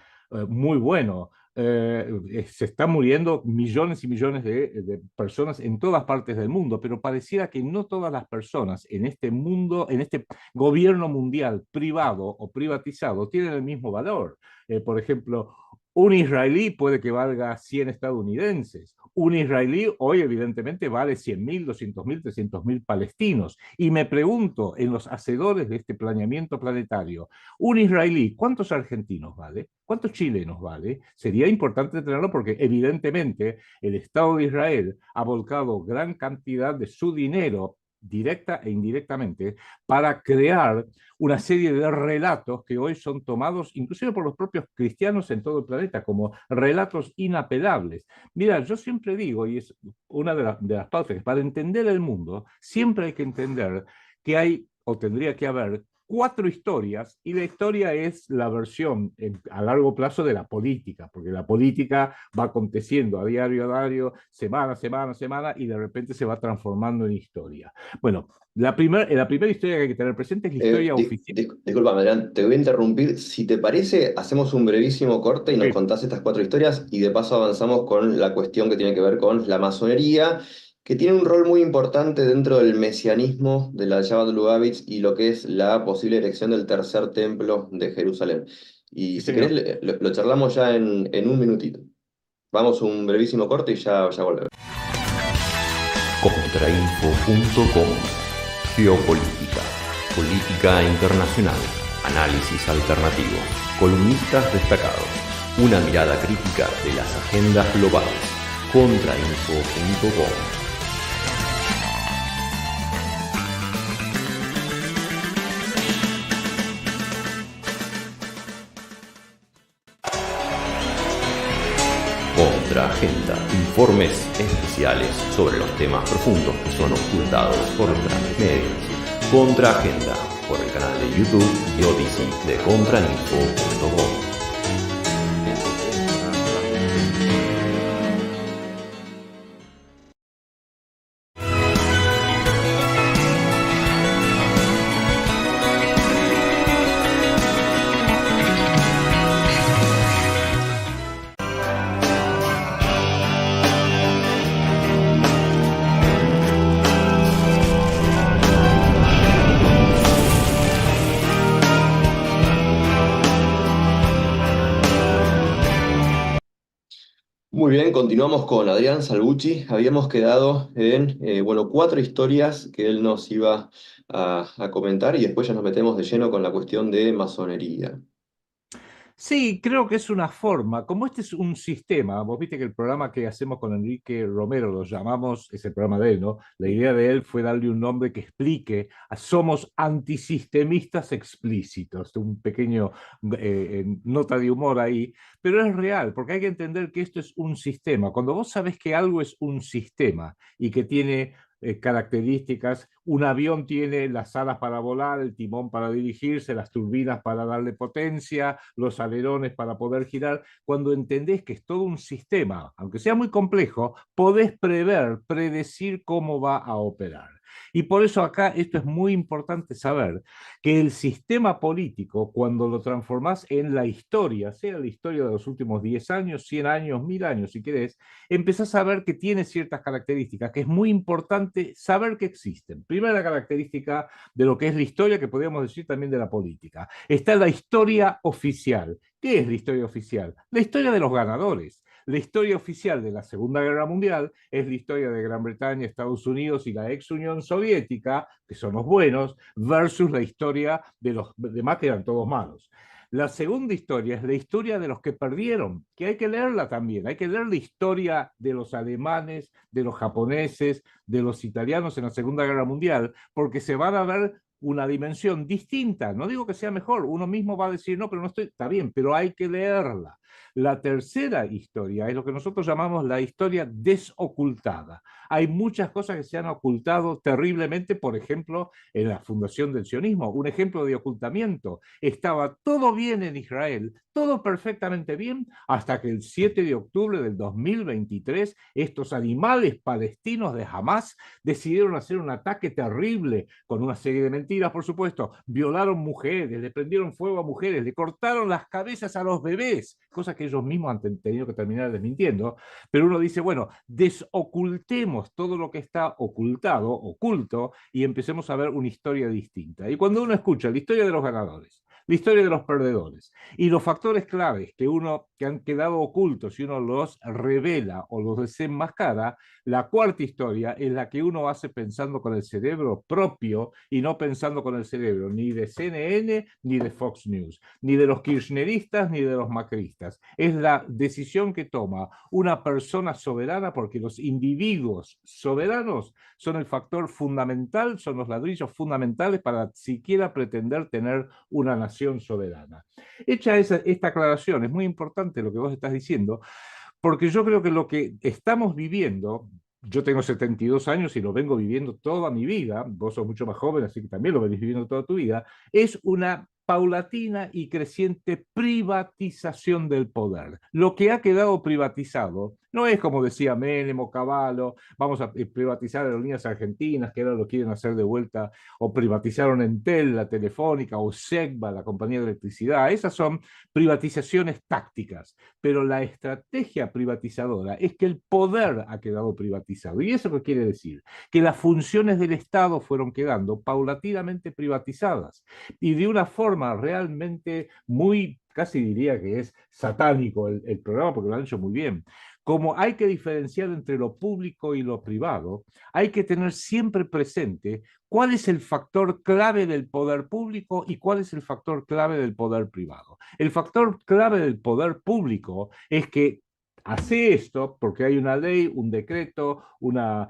muy bueno, se están muriendo millones y millones de personas en todas partes del mundo, pero pareciera que no todas las personas en este mundo, en este gobierno mundial privado o privatizado, tienen el mismo valor. Por ejemplo, un israelí puede que valga 100 estadounidenses. Un israelí hoy evidentemente vale 100.000, 200.000, 300.000 palestinos. Y me pregunto, en los hacedores de este planeamiento planetario, un israelí, ¿cuántos argentinos vale? ¿Cuántos chilenos vale? Sería importante tenerlo porque evidentemente el Estado de Israel ha volcado gran cantidad de su dinero directa e indirectamente para crear una serie de relatos que hoy son tomados inclusive por los propios cristianos en todo el planeta como relatos inapelables. Mira, yo siempre digo, y es una de las pautas, que para entender el mundo siempre hay que entender que hay o tendría que haber cuatro historias y la historia es la versión a largo plazo de la política, porque la política va aconteciendo a diario, semana a semana, semana y de repente se va transformando en historia. Bueno, la primera historia que hay que tener presente es la historia oficial. Disculpame, Adrián, te voy a interrumpir. Si te parece, hacemos un brevísimo corte y nos Sí, contás estas cuatro historias y de paso avanzamos con la cuestión que tiene que ver con la masonería, que tiene un rol muy importante dentro del mesianismo de la Shabbat Lubavitch y lo que es la posible erección del tercer templo de Jerusalén. Y sí, si querés, señor. lo charlamos ya en un minutito. Vamos a un brevísimo corte y ya volvemos. Contrainfo.com. Geopolítica, política internacional, análisis alternativo, columnistas destacados, una mirada crítica de las agendas globales. Contrainfo.com. Contraagenda, informes especiales sobre los temas profundos que son ocultados por los grandes medios. Contraagenda, por el canal de YouTube y Odyssey de Contrainfo.com. Muy bien, continuamos con Adrián Salvucci. Habíamos quedado en bueno, cuatro historias que él nos iba a comentar y después ya nos metemos de lleno con la cuestión de masonería. Sí, creo que es una forma, como este es un sistema, vos viste que el programa que hacemos con Enrique Romero lo llamamos, es el programa de él, ¿no? La idea de él fue darle un nombre que explique, somos antisistemistas explícitos, un pequeño nota de humor ahí, pero es real, porque hay que entender que esto es un sistema. Cuando vos sabés que algo es un sistema y que tiene características. Un avión tiene las alas para volar, el timón para dirigirse, las turbinas para darle potencia, los alerones para poder girar. Cuando entendés que es todo un sistema, aunque sea muy complejo, podés prever, predecir cómo va a operar. Y por eso acá esto es muy importante saber, que el sistema político, cuando lo transformás en la historia, sea la historia de los últimos 10 años, 100 años, 1000 años, si querés, empezás a ver que tiene ciertas características, que es muy importante saber que existen. Primera característica de lo que es la historia, que podríamos decir también de la política. Está la historia oficial. ¿Qué es la historia oficial? La historia de los ganadores. La historia oficial de la Segunda Guerra Mundial es la historia de Gran Bretaña, Estados Unidos y la ex Unión Soviética, que son los buenos, versus la historia de los demás, que eran todos malos. La segunda historia es la historia de los que perdieron, que hay que leerla también. Hay que leer la historia de los alemanes, de los japoneses, de los italianos en la Segunda Guerra Mundial, porque se van a ver una dimensión distinta. No digo que sea mejor, uno mismo va a decir, no, pero no estoy, está bien, pero hay que leerla. La tercera historia es lo que nosotros llamamos la historia desocultada. Hay muchas cosas que se han ocultado terriblemente, por ejemplo, en la fundación del sionismo. Un ejemplo de ocultamiento. Estaba todo bien en Israel, todo perfectamente bien, hasta que el 7 de octubre del 2023, estos animales palestinos de Hamas decidieron hacer un ataque terrible con una serie de mentiras, por supuesto, violaron mujeres, le prendieron fuego a mujeres, le cortaron las cabezas a los bebés, cosas que ellos mismos han tenido que terminar desmintiendo, pero uno dice, bueno, desocultemos todo lo que está ocultado, oculto, y empecemos a ver una historia distinta. Y cuando uno escucha la historia de los ganadores, la historia de los perdedores y los factores claves que han quedado ocultos y uno los revela o los desenmascara, la cuarta historia es la que uno hace pensando con el cerebro propio y no pensando con el cerebro ni de CNN ni de Fox News, ni de los kirchneristas ni de los macristas. Es la decisión que toma una persona soberana, porque los individuos soberanos son el factor fundamental, son los ladrillos fundamentales para siquiera pretender tener una nación soberana. Hecha esta aclaración, es muy importante lo que vos estás diciendo, porque yo creo que lo que estamos viviendo, yo tengo 72 años y lo vengo viviendo toda mi vida, vos sos mucho más joven, así que también lo venís viviendo toda tu vida, es una paulatina y creciente privatización del poder. Lo que ha quedado privatizado no es como decía Menem o Cavallo, vamos a privatizar aerolíneas argentinas, que ahora lo quieren hacer de vuelta, o privatizaron Entel, la Telefónica, o Segba, la compañía de electricidad. Esas son privatizaciones tácticas, pero la estrategia privatizadora es que el poder ha quedado privatizado. ¿Y eso qué quiere decir? Que las funciones del Estado fueron quedando paulatinamente privatizadas y de una forma realmente muy, casi diría que es satánico el programa, porque lo han hecho muy bien. Como hay que diferenciar entre lo público y lo privado, hay que tener siempre presente cuál es el factor clave del poder público y cuál es el factor clave del poder privado. El factor clave del poder público es que hace esto porque hay una ley, un decreto, lo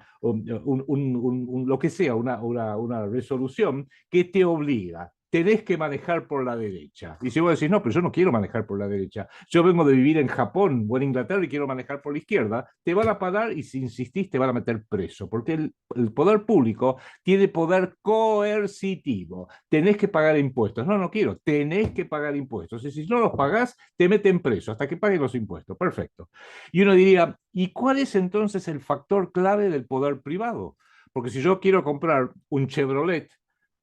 que sea, una resolución que te obliga. Tenés que manejar por la derecha. Y si vos decís, no, pero yo no quiero manejar por la derecha, yo vengo de vivir en Japón o en Inglaterra y quiero manejar por la izquierda, te van a parar y si insistís te van a meter preso, porque el poder público tiene poder coercitivo. Tenés que pagar impuestos. No, no quiero, tenés que pagar impuestos. Y si no los pagás, te meten preso hasta que paguen los impuestos. Perfecto. Y uno diría, ¿y cuál es entonces el factor clave del poder privado? Porque si yo quiero comprar un Chevrolet,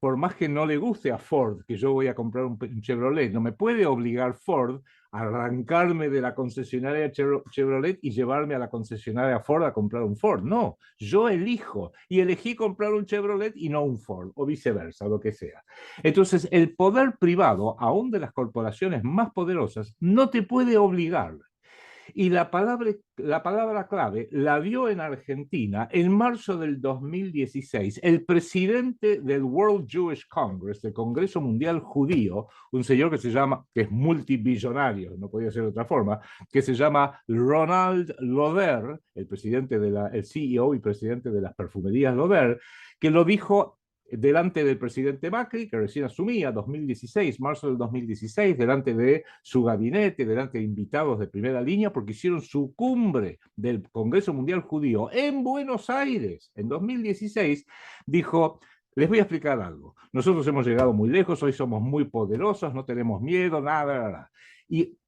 por más que no le guste a Ford que yo voy a comprar un Chevrolet, no me puede obligar Ford a arrancarme de la concesionaria Chevrolet y llevarme a la concesionaria Ford a comprar un Ford. No, yo elijo y elegí comprar un Chevrolet y no un Ford, o viceversa, lo que sea. Entonces, el poder privado, aún de las corporaciones más poderosas, no te puede obligar. Y la palabra clave la dio en Argentina en marzo del 2016 el presidente del World Jewish Congress, del Congreso Mundial Judío, un señor que es multibillonario, no podía ser de otra forma, que se llama Ronald Lauder, el CEO y presidente de las perfumerías Lauder, que lo dijo delante del presidente Macri, que recién asumía, 2016, marzo del 2016, delante de su gabinete, delante de invitados de primera línea, porque hicieron su cumbre del Congreso Mundial Judío en Buenos Aires, en 2016, dijo: les voy a explicar algo. Nosotros hemos llegado muy lejos, hoy somos muy poderosos, no tenemos miedo, nada. Y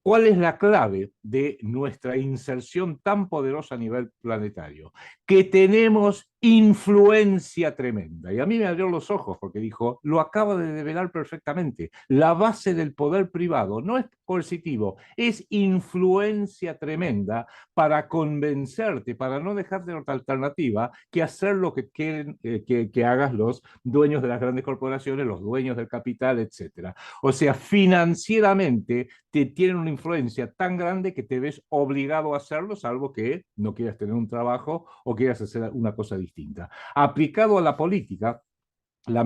¿cuál es la clave de nuestra inserción tan poderosa a nivel planetario? Que tenemos influencia tremenda. Y a mí me abrió los ojos porque dijo, lo acaba de develar perfectamente. La base del poder privado no es coercitivo, es influencia tremenda para convencerte, para no dejarte otra alternativa que hacer lo que quieren que hagas los dueños de las grandes corporaciones, los dueños del capital, etc. O sea, financieramente te tienen una influencia tan grande que te ves obligado a hacerlo, salvo que no quieras tener un trabajo o quieras hacer una cosa distinta. Aplicado a la política, el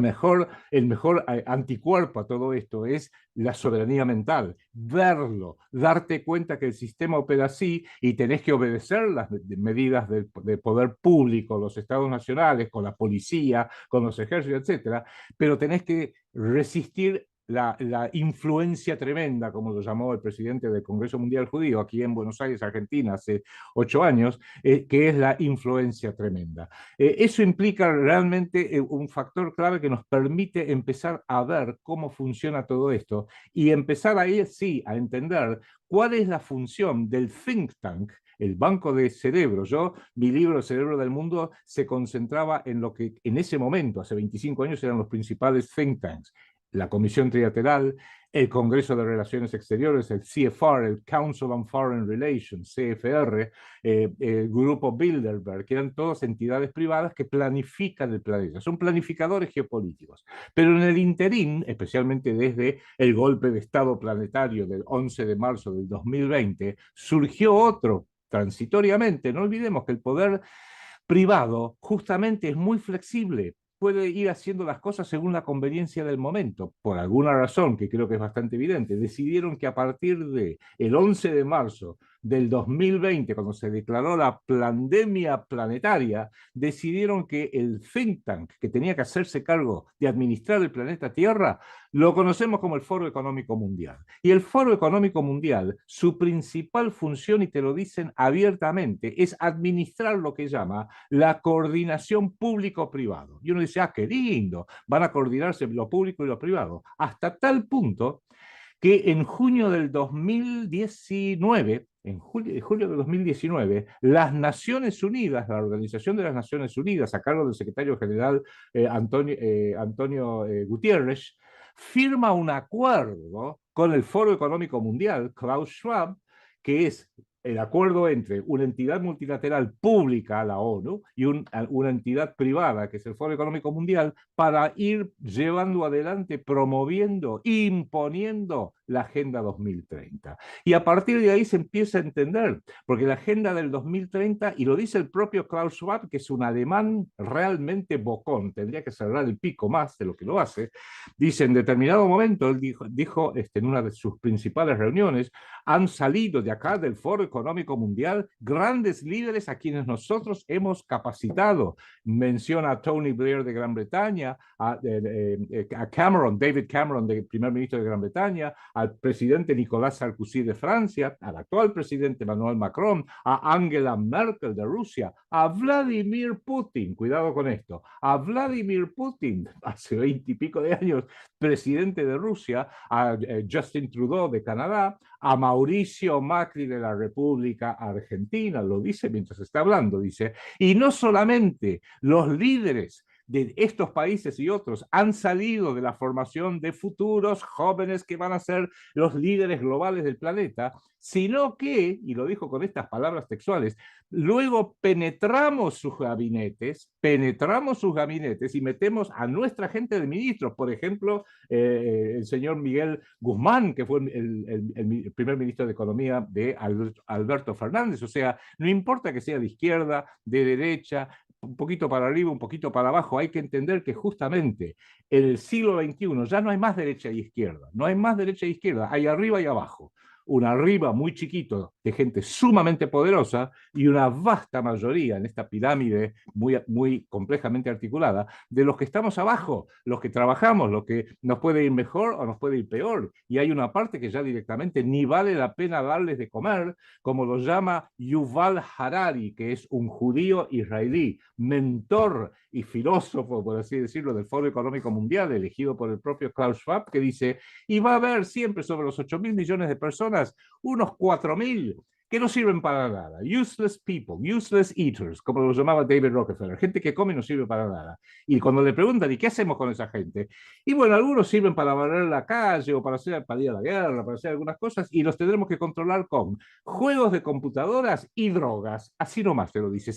mejor anticuerpo a todo esto es la soberanía mental, verlo, darte cuenta que el sistema opera así y tenés que obedecer las medidas de poder público, los estados nacionales, con la policía, con los ejércitos, etcétera, pero tenés que resistir la influencia tremenda, como lo llamó el presidente del Congreso Mundial Judío aquí en Buenos Aires, Argentina, hace 8 años, que es la influencia tremenda. Eso implica realmente un factor clave que nos permite empezar a ver cómo funciona todo esto y empezar ahí sí a entender cuál es la función del think tank, el banco de cerebro. Mi libro El cerebro del mundo se concentraba en lo que en ese momento, hace 25 años, eran los principales think tanks. La Comisión Trilateral, el Congreso de Relaciones Exteriores, el CFR, el Council on Foreign Relations, CFR, el Grupo Bilderberg, que eran todas entidades privadas que planifican el planeta. Son planificadores geopolíticos. Pero en el interín, especialmente desde el golpe de Estado planetario del 11 de marzo del 2020, surgió otro transitoriamente. No olvidemos que el poder privado justamente es muy flexible, puede ir haciendo las cosas según la conveniencia del momento. Por alguna razón, que creo que es bastante evidente, decidieron que a partir del 11 de marzo del 2020, cuando se declaró la pandemia planetaria, decidieron que el think tank que tenía que hacerse cargo de administrar el planeta Tierra, lo conocemos como el Foro Económico Mundial. Y el Foro Económico Mundial, su principal función, y te lo dicen abiertamente, es administrar lo que llama la coordinación público-privado. Y uno dice, ah, qué lindo, van a coordinarse lo público y lo privado. Hasta tal punto que en junio del 2019, en julio de 2019, las Naciones Unidas, la Organización de las Naciones Unidas, a cargo del secretario general Antonio Guterres, firma un acuerdo con el Foro Económico Mundial, Klaus Schwab, que es el acuerdo entre una entidad multilateral pública, la ONU, y una entidad privada, que es el Foro Económico Mundial, para ir llevando adelante, promoviendo, imponiendo la Agenda 2030. Y a partir de ahí se empieza a entender, porque la Agenda del 2030, y lo dice el propio Klaus Schwab, que es un alemán realmente bocón, tendría que cerrar el pico más de lo que lo hace, dice, en determinado momento, él dijo en una de sus principales reuniones, han salido de acá del Foro Económico Mundial grandes líderes a quienes nosotros hemos capacitado. Menciona a Tony Blair de Gran Bretaña, a Cameron, David Cameron, primer ministro de Gran Bretaña, al presidente Nicolas Sarkozy de Francia, al actual presidente Emmanuel Macron, a Angela Merkel de Rusia, a Vladimir Putin, cuidado con esto, a Vladimir Putin, hace 20 y pico de años, presidente de Rusia, a Justin Trudeau de Canadá, a Mauricio Macri de la República Argentina, lo dice mientras está hablando, dice, y no solamente los líderes de estos países y otros han salido de la formación de futuros jóvenes que van a ser los líderes globales del planeta, sino que, y lo dijo con estas palabras textuales, luego penetramos sus gabinetes y metemos a nuestra gente de ministros, por ejemplo, el señor Miguel Guzmán, que fue el primer ministro de Economía de Alberto Fernández. O sea, no importa que sea de izquierda, de derecha, un poquito para arriba, un poquito para abajo, hay que entender que justamente en el siglo XXI ya no hay más derecha y izquierda, no hay más derecha y izquierda, hay arriba y abajo. Un arriba muy chiquito de gente sumamente poderosa y una vasta mayoría en esta pirámide muy complejamente articulada de los que estamos abajo, los que trabajamos, los que nos puede ir mejor o nos puede ir peor. Y hay una parte que ya directamente ni vale la pena darles de comer, como lo llama Yuval Harari, que es un judío israelí, mentor y filósofo, por así decirlo, del Foro Económico Mundial, elegido por el propio Klaus Schwab, que dice, y va a haber siempre sobre los 8.000 millones de personas unos 4.000 que no sirven para nada, useless people, useless eaters, como lo llamaba David Rockefeller, gente que come y no sirve para nada. Y cuando le preguntan, ¿y qué hacemos con esa gente? Y bueno, algunos sirven para barrer la calle o para ir a la guerra, para hacer algunas cosas, y los tendremos que controlar con juegos de computadoras y drogas. Así nomás te lo dice.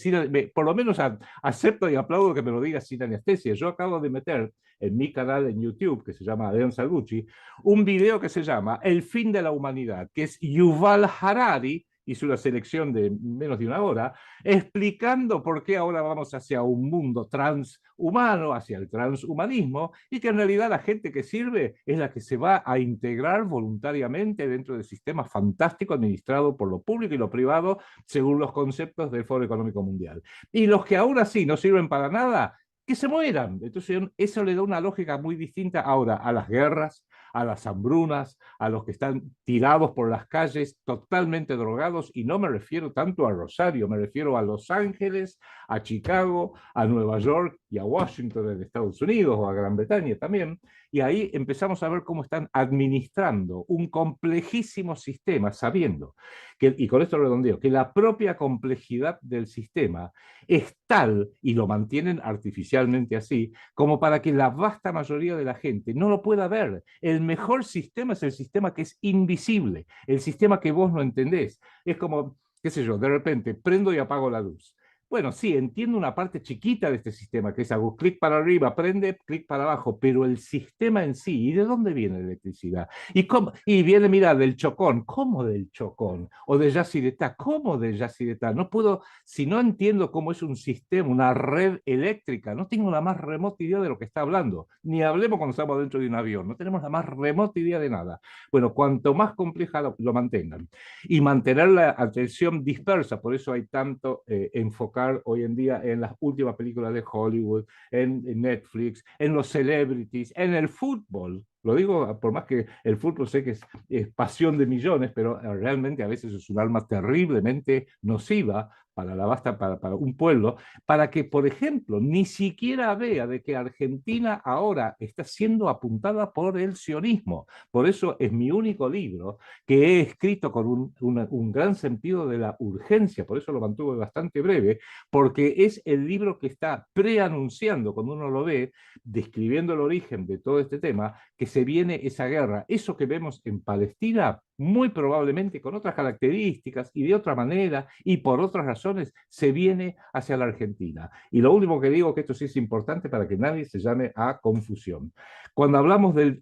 Por lo menos acepto y aplaudo que me lo digas sin anestesia. Yo acabo de meter en mi canal en YouTube, que se llama Adrián Salgucci, un video que se llama El fin de la humanidad, que es Yuval Harari, hizo una selección de menos de una hora, explicando por qué ahora vamos hacia un mundo transhumano, hacia el transhumanismo, y que en realidad la gente que sirve es la que se va a integrar voluntariamente dentro del sistema fantástico administrado por lo público y lo privado, según los conceptos del Foro Económico Mundial. Y los que ahora sí no sirven para nada, que se mueran. Entonces eso le da una lógica muy distinta ahora a las guerras, a las hambrunas, a los que están tirados por las calles totalmente drogados, y no me refiero tanto a Rosario, me refiero a Los Ángeles, a Chicago, a Nueva York y a Washington en Estados Unidos, o a Gran Bretaña también, y ahí empezamos a ver cómo están administrando un complejísimo sistema, sabiendo que, y con esto redondeo, que la propia complejidad del sistema es tal, y lo mantienen artificialmente así, como para que la vasta mayoría de la gente no lo pueda ver. El mejor sistema es el sistema que es invisible, el sistema que vos no entendés. Es como, qué sé yo, de repente prendo y apago la luz. Bueno, sí, entiendo una parte chiquita de este sistema, que es hago clic para arriba, prende, clic para abajo, pero el sistema en sí, ¿y de dónde viene la electricidad? Y viene, mira, del Chocón, ¿cómo del Chocón? O de Yacyretá, ¿cómo de Yacyretá? No puedo, si no entiendo cómo es un sistema, una red eléctrica, no tengo la más remota idea de lo que está hablando. Ni hablemos cuando estamos dentro de un avión, no tenemos la más remota idea de nada. Bueno, cuanto más compleja lo mantengan y mantener la atención dispersa, por eso hay tanto enfocar hoy en día en las últimas películas de Hollywood, en Netflix, en los celebrities, en el fútbol. Lo digo por más que el fútbol sé que es pasión de millones, pero realmente a veces es un arma terriblemente nociva para para un pueblo, para que, por ejemplo, ni siquiera vea de que Argentina ahora está siendo apuntada por el sionismo. Por eso es mi único libro que he escrito con un gran sentido de la urgencia, por eso lo mantuve bastante breve, porque es el libro que está preanunciando, cuando uno lo ve, describiendo el origen de todo este tema, que se viene esa guerra. Eso que vemos en Palestina, muy probablemente con otras características y de otra manera y por otras razones, se viene hacia la Argentina. Y lo último que digo, que esto sí es importante para que nadie se llame a confusión. Cuando hablamos del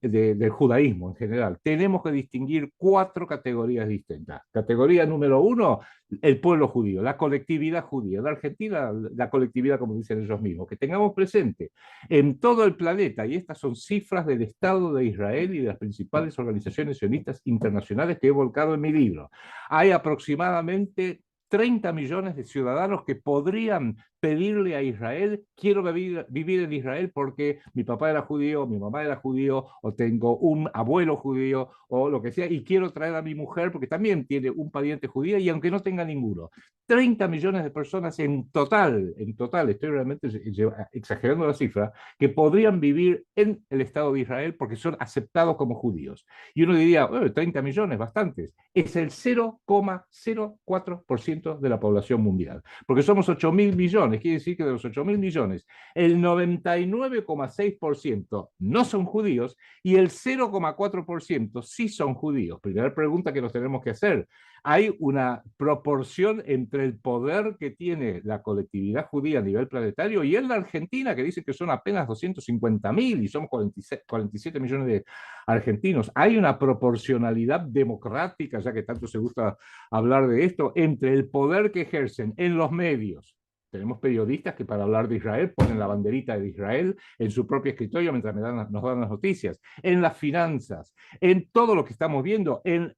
judaísmo en general, tenemos que distinguir 4 categorías distintas. Categoría número 1, el pueblo judío, la colectividad judía. En Argentina, la colectividad, como dicen ellos mismos, que tengamos presente en todo el planeta, y estas son cifras del Estado de Israel y de las principales organizaciones sionistas internacionales que he volcado en mi libro. Hay aproximadamente 30 millones de ciudadanos que podrían pedirle a Israel, quiero vivir en Israel porque mi papá era judío, mi mamá era judío, o tengo un abuelo judío, o lo que sea, y quiero traer a mi mujer porque también tiene un pariente judío, y aunque no tenga ninguno. 30 millones de personas en total, estoy realmente exagerando la cifra, que podrían vivir en el Estado de Israel porque son aceptados como judíos. Y uno diría, 30 millones, bastantes. Es el 0,04% de la población mundial, porque somos 8.000 millones. Quiere decir que de los 8.000 millones, el 99,6% no son judíos y el 0,4% sí son judíos. Primera pregunta que nos tenemos que hacer. Hay una proporción entre el poder que tiene la colectividad judía a nivel planetario y en la Argentina, que dice que son apenas 250.000 y somos 47 millones de argentinos. Hay una proporcionalidad democrática, ya que tanto se gusta hablar de esto, entre el poder que ejercen en los medios. Tenemos periodistas que para hablar de Israel ponen la banderita de Israel en su propio escritorio mientras nos dan las noticias, en las finanzas, en todo lo que estamos viendo, en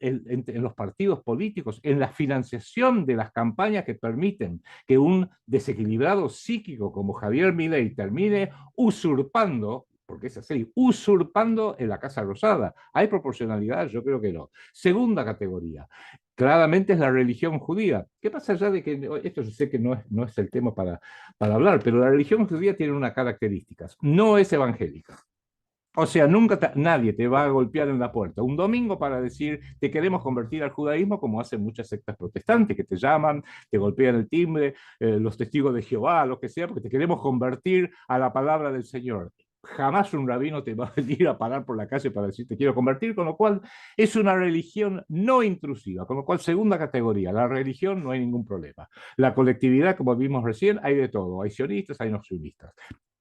los partidos políticos, en la financiación de las campañas que permiten que un desequilibrado psíquico como Javier Milei termine usurpando, porque es así, usurpando en la Casa Rosada. ¿Hay proporcionalidad? Yo creo que no. Segunda categoría, claramente es la religión judía. ¿Qué pasa allá de que, esto yo sé que no es el tema para hablar, pero la religión judía tiene unas características, no es evangélica. O sea, nunca nadie te va a golpear en la puerta un domingo para decir te queremos convertir al judaísmo, como hacen muchas sectas protestantes que te llaman, te golpean el timbre, los testigos de Jehová, lo que sea, porque te queremos convertir a la palabra del Señor. Jamás un rabino te va a venir a parar por la calle para decir te quiero convertir, con lo cual es una religión no intrusiva, con lo cual segunda categoría, la religión no hay ningún problema. La colectividad, como vimos recién, hay de todo, hay sionistas, hay no sionistas.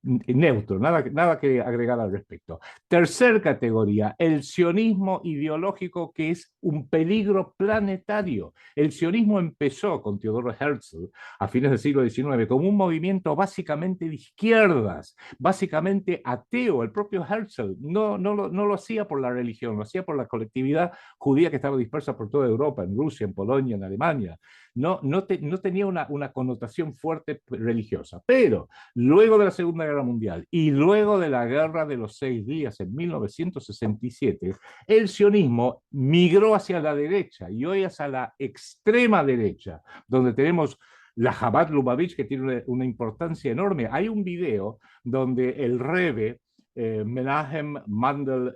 Neutro, nada que agregar al respecto. Tercer categoría, el sionismo ideológico, que es un peligro planetario. El sionismo empezó con Theodor Herzl a fines del siglo XIX como un movimiento básicamente de izquierdas, básicamente ateo. El propio Herzl no lo hacía por la religión, lo hacía por la colectividad judía que estaba dispersa por toda Europa, en Rusia, en Polonia, en Alemania. No tenía una connotación fuerte religiosa. Pero luego de la Segunda Guerra Mundial y luego de la Guerra de los 6 Días en 1967, el sionismo migró hacia la derecha y hoy hacia la extrema derecha, donde tenemos la Chabad Lubavitch, que tiene una importancia enorme. Hay un video donde el Rebbe Menachem Mendel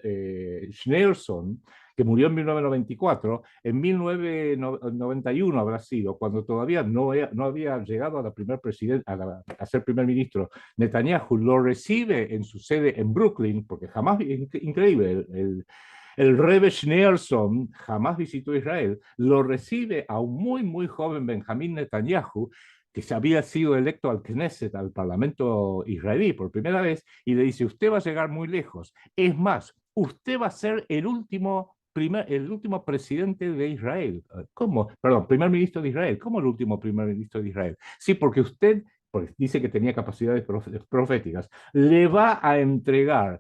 Schneerson, que murió en 1994, en 1991 habrá sido, cuando todavía no había llegado a, a ser primer ministro, Netanyahu lo recibe en su sede en Brooklyn, porque jamás, increíble, el Rebbe Schneerson jamás visitó Israel, lo recibe a un muy, muy joven Benjamín Netanyahu, que se había sido electo al Knesset, al Parlamento israelí por primera vez, y le dice, usted va a llegar muy lejos. Es más, usted va a ser el último presidente de Israel. ¿Cómo? Perdón, primer ministro de Israel. ¿Cómo el último primer ministro de Israel? Sí, porque usted, pues dice que tenía capacidades proféticas, le va a entregar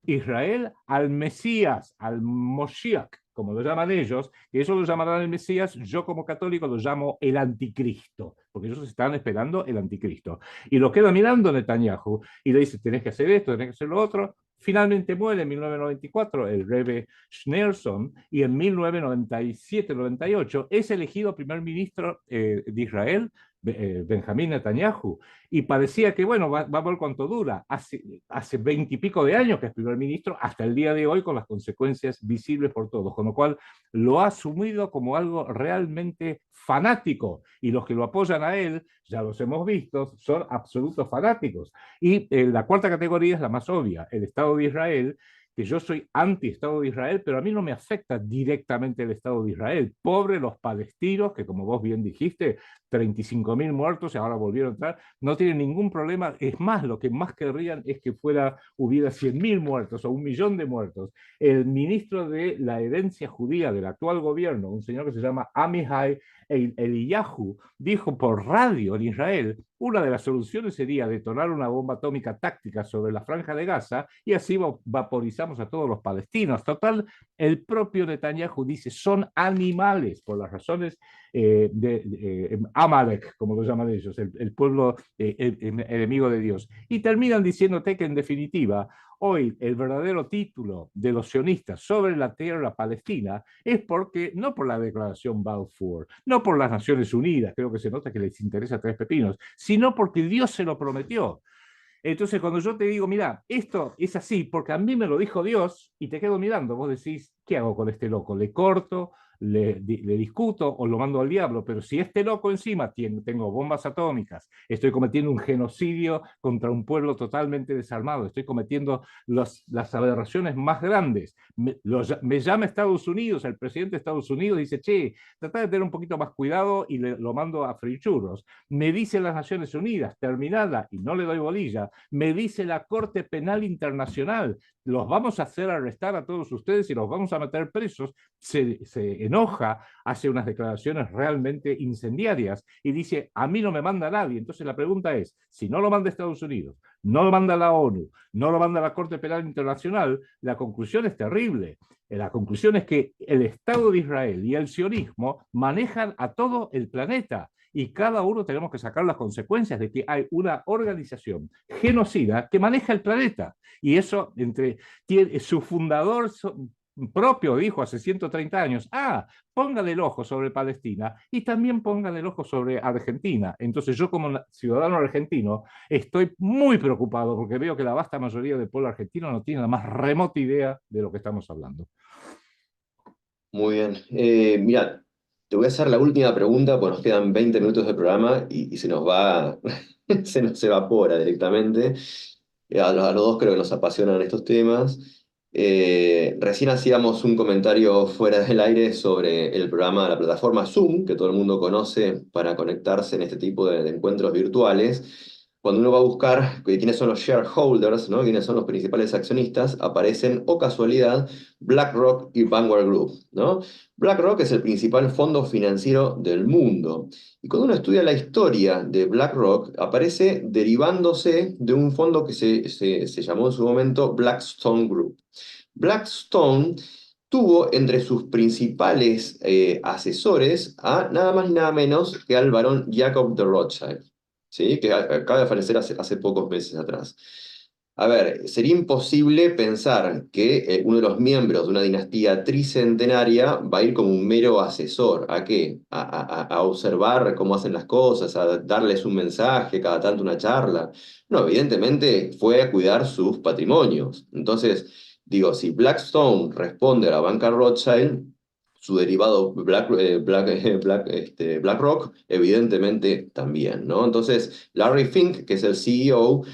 Israel al Mesías, al Moshiach, como lo llaman ellos, y ellos lo llamarán el Mesías, yo como católico lo llamo el anticristo, porque ellos están esperando el anticristo. Y lo queda mirando Netanyahu y le dice, tenés que hacer esto, tenés que hacer lo otro. Finalmente muere en 1994 el Rebbe Schneerson y en 1997-98 es elegido primer ministro de Israel, Benjamín Netanyahu, y parecía que, bueno, va a ver cuánto dura. Hace 20 y pico de años que es primer ministro, hasta el día de hoy, con las consecuencias visibles por todos, con lo cual lo ha asumido como algo realmente fanático, y los que lo apoyan a él, ya los hemos visto, son absolutos fanáticos. Y la cuarta categoría es la más obvia, el Estado de Israel, que yo soy anti-Estado de Israel, pero a mí no me afecta directamente el Estado de Israel. Pobre los palestinos, que como vos bien dijiste, 35.000 muertos y ahora volvieron a entrar, no tienen ningún problema. Es más, lo que más querrían es que hubiera 100.000 muertos o 1.000.000 de muertos. El ministro de la herencia judía del actual gobierno, un señor que se llama Amihai Eliyahu, dijo por radio en Israel, una de las soluciones sería detonar una bomba atómica táctica sobre la franja de Gaza y así vaporizamos a todos los palestinos. Total, el propio Netanyahu dice, son animales por las razones Amalek, como lo llaman ellos, el pueblo enemigo de Dios. Y terminan diciéndote que en definitiva, hoy el verdadero título de los sionistas sobre la tierra palestina es porque, no por la declaración Balfour, no por las Naciones Unidas, creo que se nota que les interesa tres pepinos, sino porque Dios se lo prometió. Entonces, cuando yo te digo, mira, esto es así porque a mí me lo dijo Dios, y te quedo mirando, vos decís, ¿qué hago con este loco? ¿Le corto? Le discuto o lo mando al diablo? Pero si este loco encima tengo bombas atómicas, estoy cometiendo un genocidio contra un pueblo totalmente desarmado, estoy cometiendo las aberraciones más grandes, me llama Estados Unidos, el presidente de Estados Unidos dice, che, trata de tener un poquito más cuidado, y lo mando a freír churros. Me dice las Naciones Unidas, terminada, y no le doy bolilla, me dice la Corte Penal Internacional, los vamos a hacer arrestar a todos ustedes y los vamos a meter presos. Se enoja, hace unas declaraciones realmente incendiarias y dice, a mí no me manda nadie. Entonces la pregunta es, si no lo manda Estados Unidos, no lo manda la ONU, no lo manda la Corte Penal Internacional, la conclusión es terrible. La conclusión es que el Estado de Israel y el sionismo manejan a todo el planeta, y cada uno tenemos que sacar las consecuencias de que hay una organización genocida que maneja el planeta. Y eso, su fundador propio dijo hace 130 años, póngale el ojo sobre Palestina y también póngale el ojo sobre Argentina. Entonces yo, como ciudadano argentino, estoy muy preocupado porque veo que la vasta mayoría del pueblo argentino no tiene la más remota idea de lo que estamos hablando. Muy bien. Mira, te voy a hacer la última pregunta, porque nos quedan 20 minutos de programa y se nos va, se nos evapora directamente. A los dos creo que nos apasionan estos temas. Recién hacíamos un comentario fuera del aire sobre el programa de la plataforma Zoom, que todo el mundo conoce para conectarse en este tipo de encuentros virtuales. Cuando uno va a buscar quiénes son los shareholders, ¿no? Quiénes son los principales accionistas, aparecen, o casualidad, BlackRock y Vanguard Group, ¿no? BlackRock es el principal fondo financiero del mundo. Y cuando uno estudia la historia de BlackRock, aparece derivándose de un fondo que se llamó en su momento Blackstone Group. Blackstone tuvo entre sus principales asesores a nada más y nada menos que al barón Jacob de Rothschild, ¿sí? Que acaba de fallecer hace pocos meses atrás. A ver, sería imposible pensar que uno de los miembros de una dinastía tricentenaria va a ir como un mero asesor. ¿A qué? A observar cómo hacen las cosas, a darles un mensaje, cada tanto una charla. No, evidentemente fue a cuidar sus patrimonios. Entonces, digo, si Blackstone responde a la banca Rothschild, su derivado BlackRock, evidentemente también, ¿no? Entonces, Larry Fink, que es el CEO,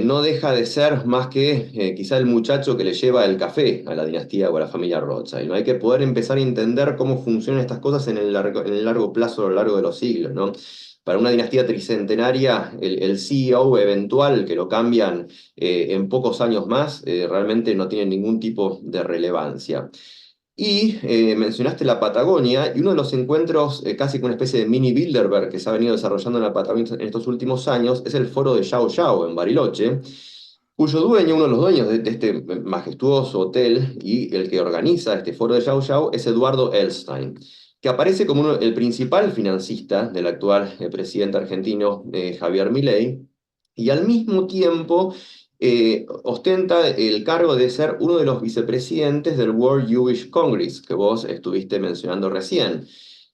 no deja de ser más que quizá el muchacho que le lleva el café a la dinastía o a la familia Rothschild, ¿no? Hay que poder empezar a entender cómo funcionan estas cosas en el largo plazo, a lo largo de los siglos, ¿no? Para una dinastía tricentenaria, el CEO eventual que lo cambian en pocos años más, realmente no tiene ningún tipo de relevancia. Y mencionaste la Patagonia, y uno de los encuentros, casi con una especie de mini Bilderberg que se ha venido desarrollando en la Patagonia en estos últimos años, es el foro de Yao Yao en Bariloche, cuyo dueño, uno de los dueños de este majestuoso hotel y el que organiza este foro de Yao Yao, es Eduardo Elstein, que aparece como el principal financista del actual presidente argentino Javier Milei, y al mismo tiempo ostenta el cargo de ser uno de los vicepresidentes del World Jewish Congress, que vos estuviste mencionando recién,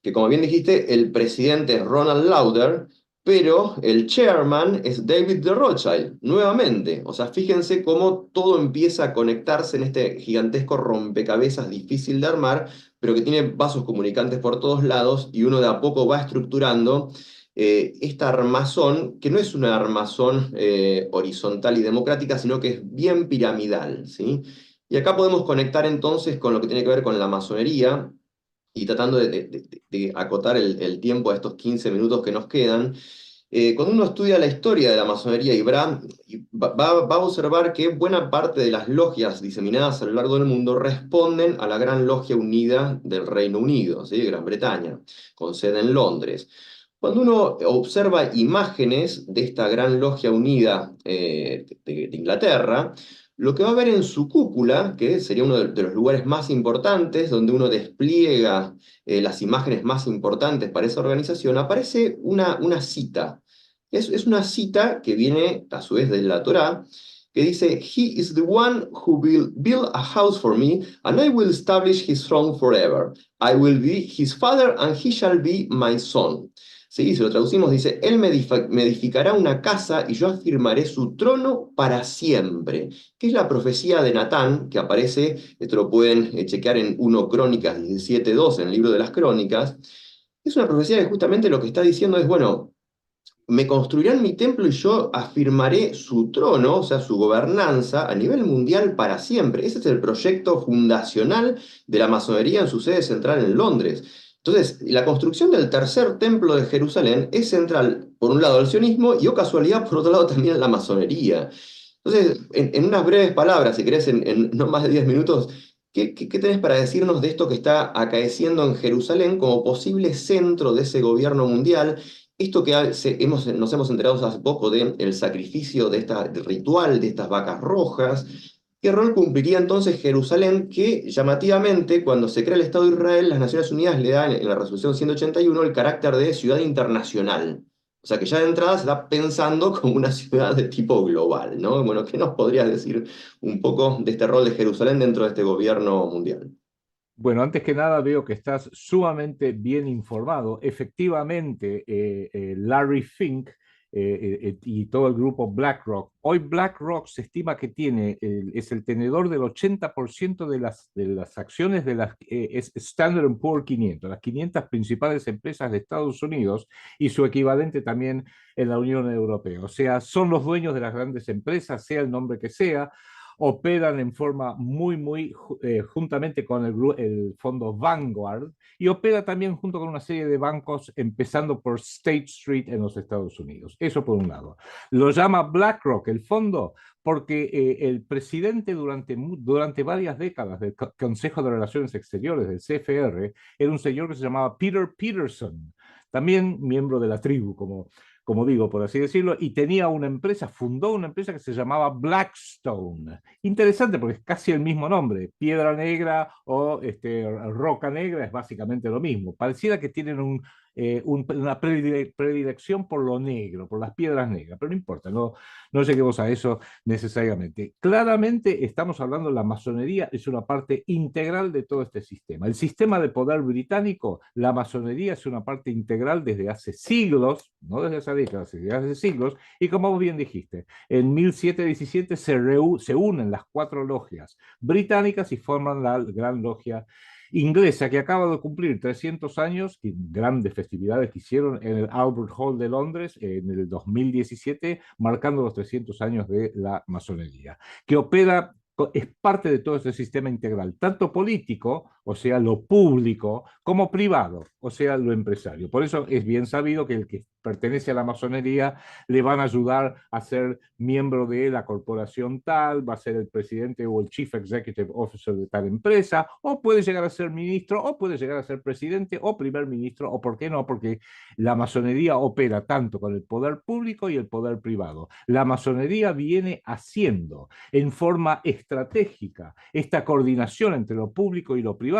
que como bien dijiste, el presidente es Ronald Lauder, pero el chairman es David de Rothschild, nuevamente. O sea, fíjense cómo todo empieza a conectarse en este gigantesco rompecabezas difícil de armar, pero que tiene vasos comunicantes por todos lados y uno de a poco va estructurando esta armazón, que no es una armazón horizontal y democrática, sino que es bien piramidal, ¿sí? Y acá podemos conectar entonces con lo que tiene que ver con la masonería, y tratando de acotar el tiempo a estos 15 minutos que nos quedan. Cuando uno estudia la historia de la masonería va a observar que buena parte de las logias diseminadas a lo largo del mundo responden a la Gran Logia Unida del Reino Unido, ¿sí? Gran Bretaña, con sede en Londres. Cuando uno observa imágenes de esta Gran Logia Unida de Inglaterra, lo que va a ver en su cúpula, que sería uno de los lugares más importantes, donde uno despliega las imágenes más importantes para esa organización, aparece una cita. Es una cita que viene a su vez de la Torá, que dice: "He is the one who will build a house for me, and I will establish his throne forever. I will be his father, and he shall be my son." Sí, si lo traducimos, dice: "Él me edificará una casa y yo afirmaré su trono para siempre", que es la profecía de Natán, que aparece, esto lo pueden chequear en 1 Crónicas 17:2, en el libro de las Crónicas. Es una profecía que justamente lo que está diciendo es, bueno, me construirán mi templo y yo afirmaré su trono, o sea, su gobernanza a nivel mundial para siempre. Ese es el proyecto fundacional de la masonería en su sede central en Londres. Entonces, la construcción del tercer templo de Jerusalén es central, por un lado, al sionismo y, oh casualidad, por otro lado, también a la masonería. Entonces, en unas breves palabras, si querés, en no más de 10 minutos, ¿qué tenés para decirnos de esto que está acaeciendo en Jerusalén como posible centro de ese gobierno mundial? Esto que nos hemos enterado hace poco del sacrificio de este ritual, de estas vacas rojas, ¿qué rol cumpliría entonces Jerusalén, que llamativamente cuando se crea el Estado de Israel, las Naciones Unidas le dan en la resolución 181 el carácter de ciudad internacional? O sea que ya de entrada se está pensando como una ciudad de tipo global, ¿no? Bueno, ¿qué nos podrías decir un poco de este rol de Jerusalén dentro de este gobierno mundial? Bueno, antes que nada veo que estás sumamente bien informado. Efectivamente, Larry Fink y todo el grupo BlackRock. Hoy BlackRock se estima que es el tenedor del 80% de las acciones de las es Standard Poor's 500, las 500 principales empresas de Estados Unidos y su equivalente también en la Unión Europea. O sea, son los dueños de las grandes empresas, sea el nombre que sea, operan en forma muy juntamente con el fondo Vanguard y opera también junto con una serie de bancos, empezando por State Street en los Estados Unidos. Eso por un lado. Lo llama BlackRock el fondo porque el presidente durante varias décadas del Consejo de Relaciones Exteriores, del CFR, era un señor que se llamaba Peter Peterson, también miembro de la tribu, como digo, por así decirlo, y tenía una empresa, fundó una empresa que se llamaba Blackstone. Interesante porque es casi el mismo nombre, piedra negra o roca negra es básicamente lo mismo. Pareciera que tienen una predilección por lo negro, por las piedras negras, pero no importa, no lleguemos a eso necesariamente. Claramente estamos hablando de la masonería, es una parte integral de todo este sistema. El sistema de poder británico, la masonería es una parte integral desde hace siglos, no desde esa década, desde hace siglos, y como vos bien dijiste, en 1717 se unen las 4 logias británicas y forman la Gran Logia inglesa, que acaba de cumplir 300 años, grandes festividades que hicieron en el Albert Hall de Londres en el 2017, marcando los 300 años de la masonería, que opera, es parte de todo este sistema integral, tanto político, o sea, lo público, como privado, o sea, lo empresario. Por eso es bien sabido que el que pertenece a la masonería le van a ayudar a ser miembro de la corporación tal, va a ser el presidente o el chief executive officer de tal empresa, o puede llegar a ser ministro, o puede llegar a ser presidente o primer ministro, o por qué no, porque la masonería opera tanto con el poder público y el poder privado. La masonería viene haciendo en forma estratégica esta coordinación entre lo público y lo privado,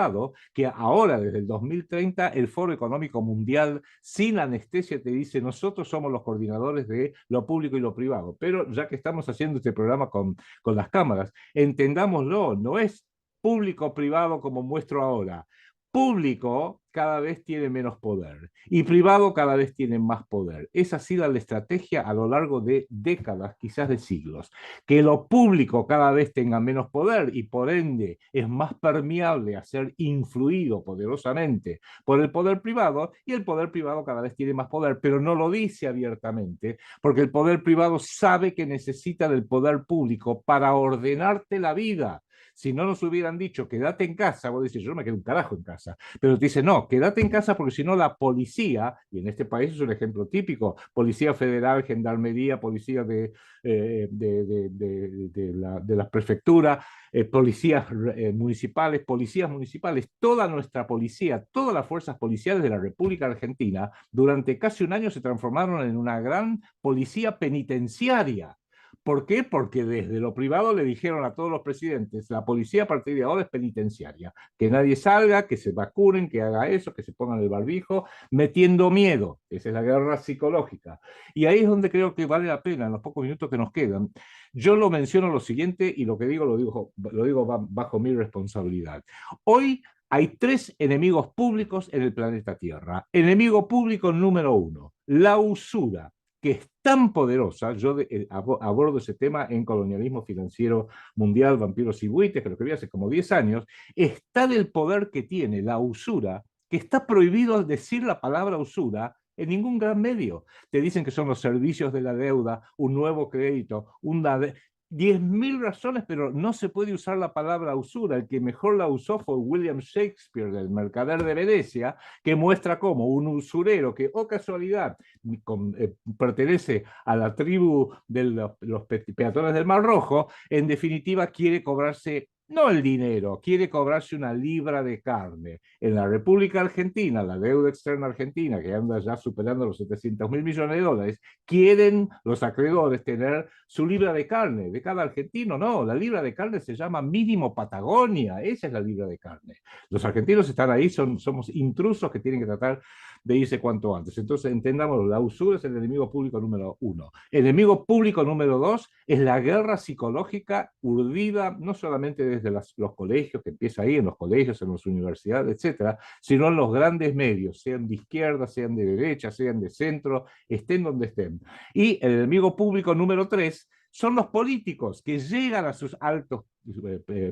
que ahora desde el 2030 el Foro Económico Mundial sin anestesia te dice nosotros somos los coordinadores de lo público y lo privado, pero ya que estamos haciendo este programa con las cámaras, entendámoslo, no es público-privado como muestro ahora. Público cada vez tiene menos poder y privado cada vez tiene más poder. Esa ha sido la estrategia a lo largo de décadas, quizás de siglos. Que lo público cada vez tenga menos poder y por ende es más permeable a ser influido poderosamente por el poder privado, y el poder privado cada vez tiene más poder, pero no lo dice abiertamente, porque el poder privado sabe que necesita del poder público para ordenarte la vida. Si no nos hubieran dicho, quédate en casa, vos dices, yo no me quedo un carajo en casa, pero te dice, no, quédate en casa porque si no la policía, y en este país es un ejemplo típico, policía federal, gendarmería, policía de la prefectura, policías municipales, toda nuestra policía, todas las fuerzas policiales de la República Argentina, durante casi un año se transformaron en una gran policía penitenciaria. ¿Por qué? Porque desde lo privado le dijeron a todos los presidentes, la policía a partir de ahora es penitenciaria, que nadie salga, que se vacunen, que haga eso, que se pongan el barbijo, metiendo miedo. Esa es la guerra psicológica. Y ahí es donde creo que vale la pena, en los pocos minutos que nos quedan. Yo lo menciono lo siguiente y lo que digo lo digo bajo mi responsabilidad. Hoy hay 3 enemigos públicos en el planeta Tierra. Enemigo público número 1, la usura, que es tan poderosa, yo abordo ese tema en Colonialismo Financiero Mundial, Vampiros y Buitres, que lo escribí hace como 10 años, está del poder que tiene la usura, que está prohibido decir la palabra usura en ningún gran medio. Te dicen que son los servicios de la deuda, un nuevo crédito, 10.000 razones, pero no se puede usar la palabra usura. El que mejor la usó fue William Shakespeare, del Mercader de Venecia, que muestra cómo un usurero que, oh casualidad, pertenece a la tribu de los peatones del Mar Rojo, en definitiva quiere cobrarse no el dinero, quiere cobrarse una libra de carne. En la República Argentina, la deuda externa argentina, que anda ya superando los 700.000 millones de dólares, quieren los acreedores tener su libra de carne. De cada argentino, no, la libra de carne se llama mínimo Patagonia, esa es la libra de carne. Los argentinos están ahí, somos intrusos que tienen que tratar de irse cuanto antes. Entonces, entendamos, la usura es el enemigo público número 1. El enemigo público número 2 es la guerra psicológica urdida no solamente desde los colegios, que empieza ahí, en los colegios, en las universidades, etcétera, sino en los grandes medios, sean de izquierda, sean de derecha, sean de centro, estén donde estén. Y el enemigo público número 3 son los políticos que llegan a sus altos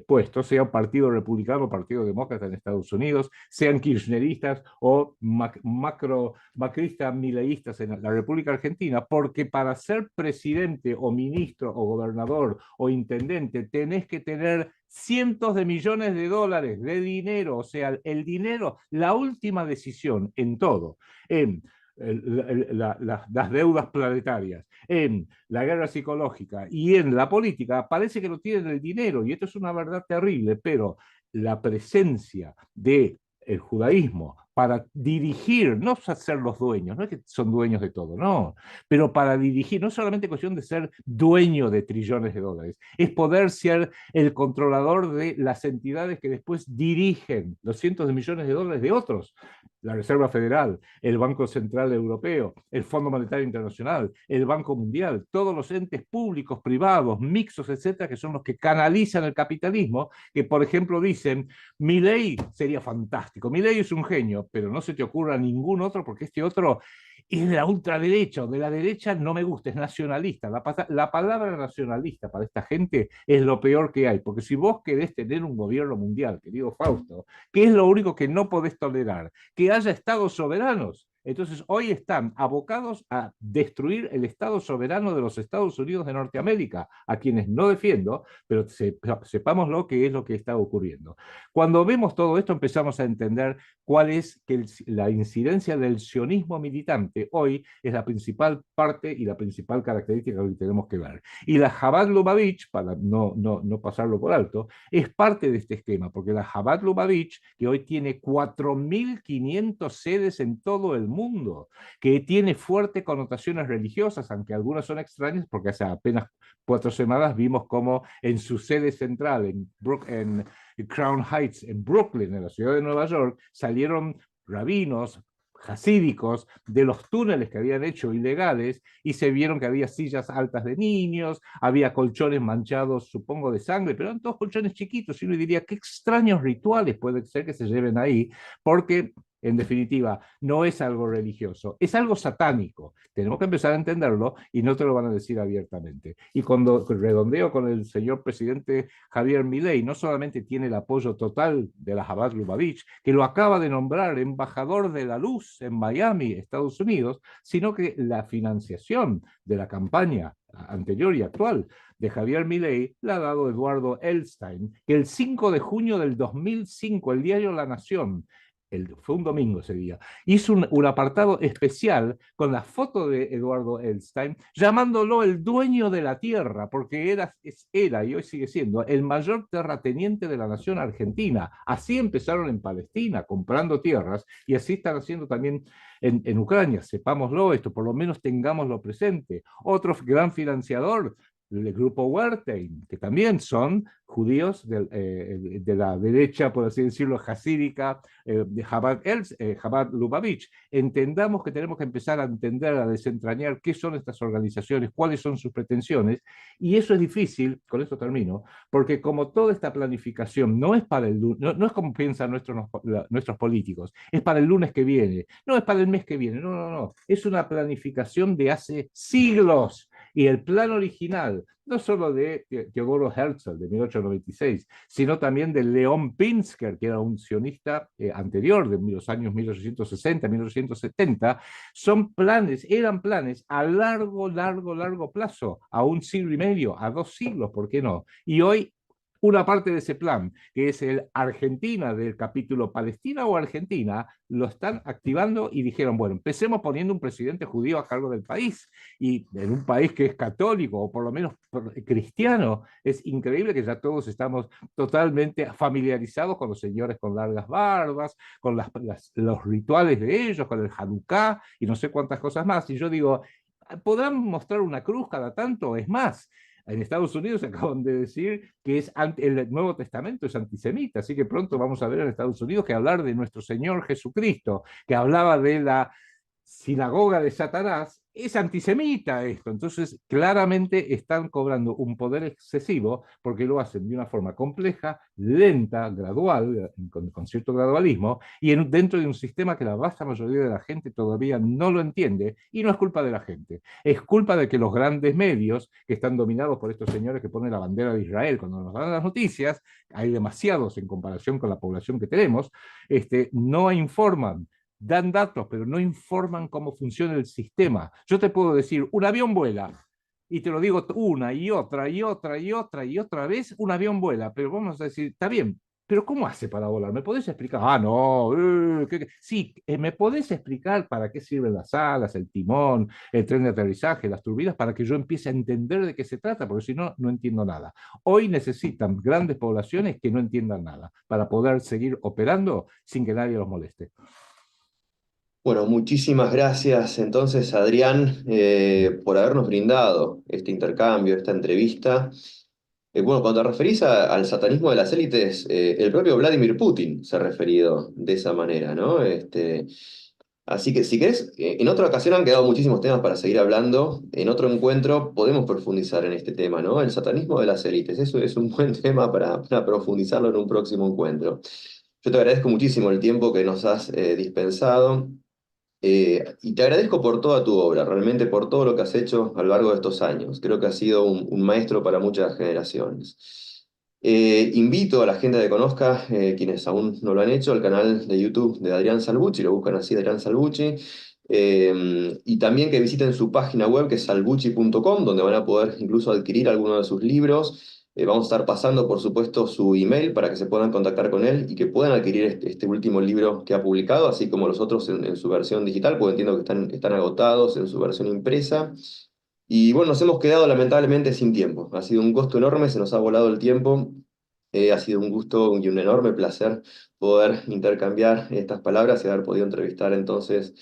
puestos, sea un partido republicano o partido demócrata en Estados Unidos, sean kirchneristas o macristas, mileístas en la República Argentina, porque para ser presidente o ministro o gobernador o intendente tenés que tener cientos de millones de dólares de dinero, o sea, el dinero, la última decisión en todo, en las deudas planetarias, en la guerra psicológica y en la política, parece que no tienen el dinero, y esto es una verdad terrible, pero la presencia del judaísmo para dirigir, no ser los dueños, no es que son dueños de todo, no, pero para dirigir, no es solamente cuestión de ser dueño de trillones de dólares, es poder ser el controlador de las entidades que después dirigen los cientos de millones de dólares de otros. La Reserva Federal, el Banco Central Europeo, el Fondo Monetario Internacional, el Banco Mundial, todos los entes públicos, privados, mixtos, etcétera, que son los que canalizan el capitalismo, que por ejemplo dicen, Milei sería fantástico, Milei es un genio, pero no se te ocurra ningún otro porque este otro es de la ultraderecha o de la derecha, no me gusta, es nacionalista. La palabra nacionalista para esta gente es lo peor que hay, porque si vos querés tener un gobierno mundial, querido Fausto, ¿qué es lo único que no podés tolerar? Que haya estados soberanos. Entonces, hoy están abocados a destruir el Estado soberano de los Estados Unidos de Norteamérica, a quienes no defiendo, pero sepamos lo que es lo que está ocurriendo. Cuando vemos todo esto, empezamos a entender cuál es que la incidencia del sionismo militante hoy es la principal parte y la principal característica que tenemos que ver. Y la Chabad Lubavitch, para no pasarlo por alto, es parte de este esquema, porque la Chabad Lubavitch, que hoy tiene 4.500 sedes en todo el mundo, que tiene fuertes connotaciones religiosas, aunque algunas son extrañas, porque hace apenas 4 semanas vimos cómo en su sede central, en Crown Heights, en Brooklyn, en la ciudad de Nueva York, salieron rabinos jasídicos de los túneles que habían hecho ilegales y se vieron que había sillas altas de niños, había colchones manchados, supongo, de sangre, pero eran todos colchones chiquitos y uno diría, qué extraños rituales puede ser que se lleven ahí, porque en definitiva, no es algo religioso, es algo satánico. Tenemos que empezar a entenderlo y no te lo van a decir abiertamente. Y cuando redondeo con el señor presidente Javier Milei, no solamente tiene el apoyo total de la Chabad Lubavitch, que lo acaba de nombrar embajador de la luz en Miami, Estados Unidos, sino que la financiación de la campaña anterior y actual de Javier Milei la ha dado Eduardo Elstein, que el 5 de junio del 2005, el diario La Nación, fue un domingo ese día, hizo un apartado especial con la foto de Eduardo Elstein, llamándolo el dueño de la tierra, porque era y hoy sigue siendo el mayor terrateniente de la nación argentina. Así empezaron en Palestina, comprando tierras, y así están haciendo también en Ucrania. Sepámoslo, esto por lo menos tengámoslo presente. Otro gran financiador, el grupo Wertheim, que también son judíos de la derecha, por así decirlo, jasídica, de Chabad Lubavitch. Entendamos que tenemos que empezar a entender, a desentrañar qué son estas organizaciones, cuáles son sus pretensiones, y eso es difícil, con esto termino, porque como toda esta planificación no es para el no es como piensan nuestros políticos, es para el lunes que viene, no es para el mes que viene, no, es una planificación de hace siglos. Y el plan original, no solo de Teodoro Herzl de 1896, sino también de León Pinsker, que era un sionista anterior, de los años 1860, 1870, eran planes a largo plazo, a un siglo y medio, a 2 siglos, ¿por qué no? Y hoy una parte de ese plan, que es el Argentina del capítulo Palestina o Argentina, lo están activando y dijeron, bueno, empecemos poniendo un presidente judío a cargo del país, y en un país que es católico o por lo menos cristiano, es increíble que ya todos estamos totalmente familiarizados con los señores con largas barbas, con los rituales de ellos, con el Hanukkah y no sé cuántas cosas más, y yo digo, ¿podrán mostrar una cruz cada tanto? Es más, en Estados Unidos acaban de decir que el Nuevo Testamento es antisemita, así que pronto vamos a ver en Estados Unidos que hablar de nuestro Señor Jesucristo, que hablaba de la sinagoga de Satanás, es antisemita esto. Entonces, claramente están cobrando un poder excesivo porque lo hacen de una forma compleja, lenta, gradual, con cierto gradualismo, y dentro de un sistema que la vasta mayoría de la gente todavía no lo entiende, y no es culpa de la gente, es culpa de que los grandes medios, que están dominados por estos señores que ponen la bandera de Israel cuando nos dan las noticias, hay demasiados en comparación con la población que tenemos, no informan, dan datos, pero no informan cómo funciona el sistema. Yo te puedo decir, un avión vuela, y te lo digo una y otra vez, un avión vuela, pero vamos a decir, está bien, pero ¿cómo hace para volar? ¿Me podés explicar? Ah, no, sí, ¿me podés explicar para qué sirven las alas, el timón, el tren de aterrizaje, las turbinas, para que yo empiece a entender de qué se trata? Porque si no, no entiendo nada. Hoy necesitan grandes poblaciones que no entiendan nada para poder seguir operando sin que nadie los moleste. Bueno, muchísimas gracias entonces, Adrián, por habernos brindado este intercambio, esta entrevista. Bueno, cuando te referís al satanismo de las élites, el propio Vladimir Putin se ha referido de esa manera, ¿no? Así que si querés, en otra ocasión han quedado muchísimos temas para seguir hablando. En otro encuentro podemos profundizar en este tema, ¿no? El satanismo de las élites. Eso es un buen tema para profundizarlo en un próximo encuentro. Yo te agradezco muchísimo el tiempo que nos has dispensado. Y te agradezco por toda tu obra, realmente por todo lo que has hecho a lo largo de estos años. Creo que has sido un maestro para muchas generaciones. Invito a la gente que conozca, quienes aún no lo han hecho, al canal de YouTube de Adrián Salvucci, lo buscan así, Adrián Salvucci, y también que visiten su página web que es salvucci.com, donde van a poder incluso adquirir algunos de sus libros. Vamos a estar pasando, por supuesto, su email para que se puedan contactar con él y que puedan adquirir este último libro que ha publicado, así como los otros en su versión digital, porque entiendo que están agotados en su versión impresa. Y bueno, nos hemos quedado lamentablemente sin tiempo. Ha sido un costo enorme, se nos ha volado el tiempo. Ha sido un gusto y un enorme placer poder intercambiar estas palabras y haber podido entrevistar entonces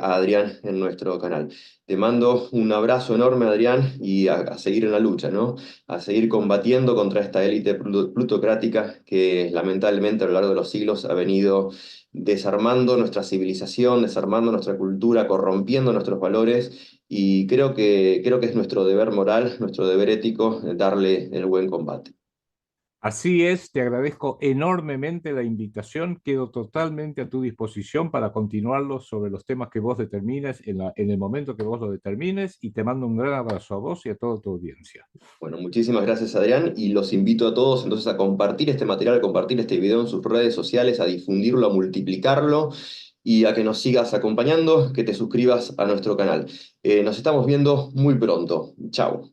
a Adrián en nuestro canal. Te mando un abrazo enorme, Adrián, y a seguir en la lucha, ¿no? A seguir combatiendo contra esta élite plutocrática que lamentablemente a lo largo de los siglos ha venido desarmando nuestra civilización, desarmando nuestra cultura, corrompiendo nuestros valores, y creo que es nuestro deber moral, nuestro deber ético, darle el buen combate. Así es, te agradezco enormemente la invitación, quedo totalmente a tu disposición para continuarlo sobre los temas que vos determines en el momento que vos lo determines y te mando un gran abrazo a vos y a toda tu audiencia. Bueno, muchísimas gracias, Adrián, y los invito a todos entonces a compartir este material, a compartir este video en sus redes sociales, a difundirlo, a multiplicarlo y a que nos sigas acompañando, que te suscribas a nuestro canal. Nos estamos viendo muy pronto. Chao.